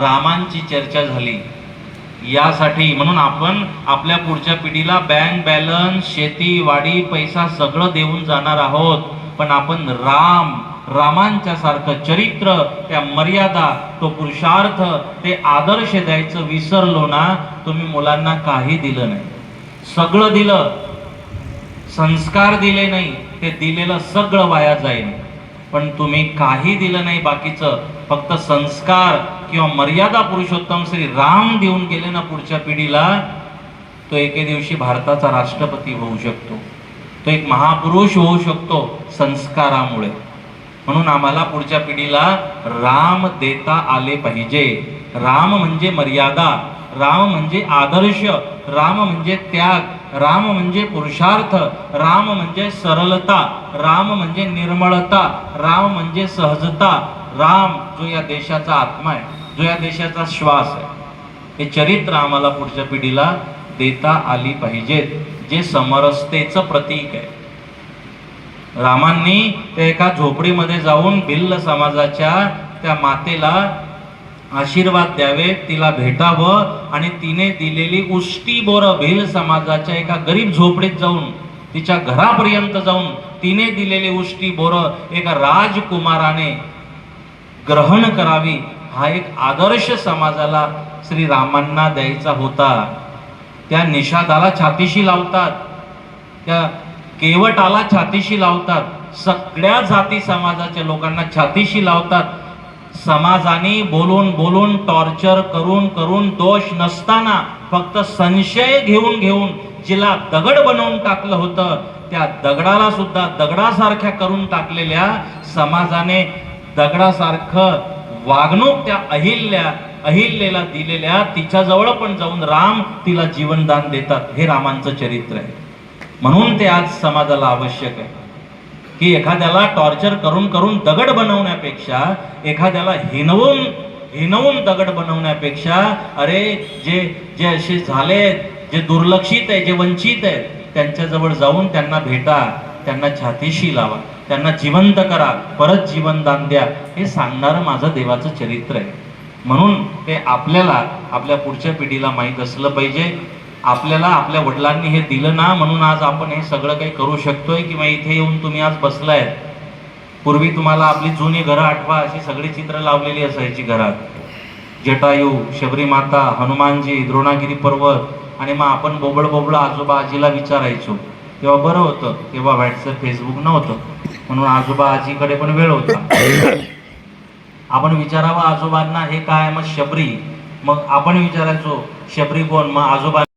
रामांची चर्चा झाली. यासाठी म्हणून आपण आपल्या पुढच्या पिढीला बँक बॅलन्स, शेती, वाडी, पैसा सगळं देऊन जाणार आहोत. पण आपण रामांच्या सारखं चरित्र, त्या मर्यादा, तो पुरुषार्थ, ते आदर्श द्यायचं विसरलो ना, तुम्ही मुलांना काही दिलं नाही. सगळं दिलं, संस्कार दिले नाही, ते दिलेलं सगळं वाया जाईल. पण तुम्ही काही दिलं नाही बाकीचं, फक्त संस्कार किंवा मर्यादा पुरुषोत्तम श्री राम देऊन गेले ना पुढच्या पिढीला, तो एके दिवशी भारताचा राष्ट्रपती होऊ शकतो, तो एक महापुरुष होऊ शकतो संस्कारामुळे. म्हणून आम्हाला पुढच्या पिढीला राम देता आले पाहिजे. राम म्हणजे मर्यादा, राम म्हणजे आदर्श, राम म्हणजे त्याग, राम म्हणजे पुरुषार्थ, राम म्हणजे सरलता, राम म्हणजे निर्मळता, राम म्हणजे सहजता. राम जो या देशाचा आत्मा आहे, जो या देशाचा श्वास आहे, हे चरित्र आम्हाला पुढच्या पिढीला देता आली पाहिजेत, जे समरसतेचं प्रतीक आहे. रामांनी त्या एका झोपडीमध्ये जाऊन भिल्ल समाजाच्या त्या मातेला आशीर्वाद द्यावे, तिला भेटावं आणि तिने दिलेली उष्टी बोरं भिल्ल समाजाच्या एका गरीब झोपडीत जाऊन, तिच्या घरापर्यंत जाऊन तिने दिलेली उष्टी बोरं एका राजकुमाराने ग्रहण करावी. हा एक आदर्श समाजाला श्रीरामांना द्यायचा होता. त्या निषादाला छातीशी लावतात, त्या केवटाला छातीशी लावतात, सगळ्या जाती समाजाच्या लोकांना छातीशी लावतात. समाजाने बोलून बोलून टॉर्चर करून करून दोष नसताना फक्त संशय घेऊन जिला दगड बनवून टाकलं होतं, त्या दगडाला सुद्धा दगडासारख्या करून टाकलेल्या समाजाने दगडासारखं वागणूक त्या अहिल्याला दिलेल्या, तिच्याजवळ पण जाऊन राम तिला जीवनदान देतात. हे रामांचं चरित्र आहे. म्हणून ते आज समाजाला आवश्यक आहे की एखाद्याला टॉर्चर करून करून दगड बनवण्यापेक्षा, एखाद्याला हिनवून दगड बनवण्यापेक्षा, अरे जे असे झाले, जे दुर्लक्षित आहे, जे वंचित आहेत, त्यांच्याजवळ जाऊन त्यांना भेटा, त्यांना छातीशी लावा, त्यांना जिवंत करा, परत जीवनदान द्या, हे सांगणारं माझं देवाचं चरित्र आहे. म्हणून ते आपल्याला आपल्या पुढच्या पिढीला माहीत असलं पाहिजे. आपल्याला आपल्या वडिलांनी हे दिलं ना, म्हणून आज आपण हे सगळं काही करू शकतोय किंवा इथे येऊन तुम्ही आज बसलाय. पूर्वी तुम्हाला आपली जुनी घरं आठवा, अशी सगळी चित्र लावलेली असायची घरात. जटायू, शबरी माता, हनुमानजी, द्रोणागिरी पर्वत, आणि मग आपण बोबड आजोबा आजीला विचारायचो. तेव्हा बरं होतं, तेव्हा व्हॉट्सअप फेसबुक नव्हतं, म्हणून आजोबा आजीकडे पण वेळ होता. आपण विचारावं आजोबांना हे काय, मग शबरी, मग आपण विचारायचो शबरी कोण, मग आजोबा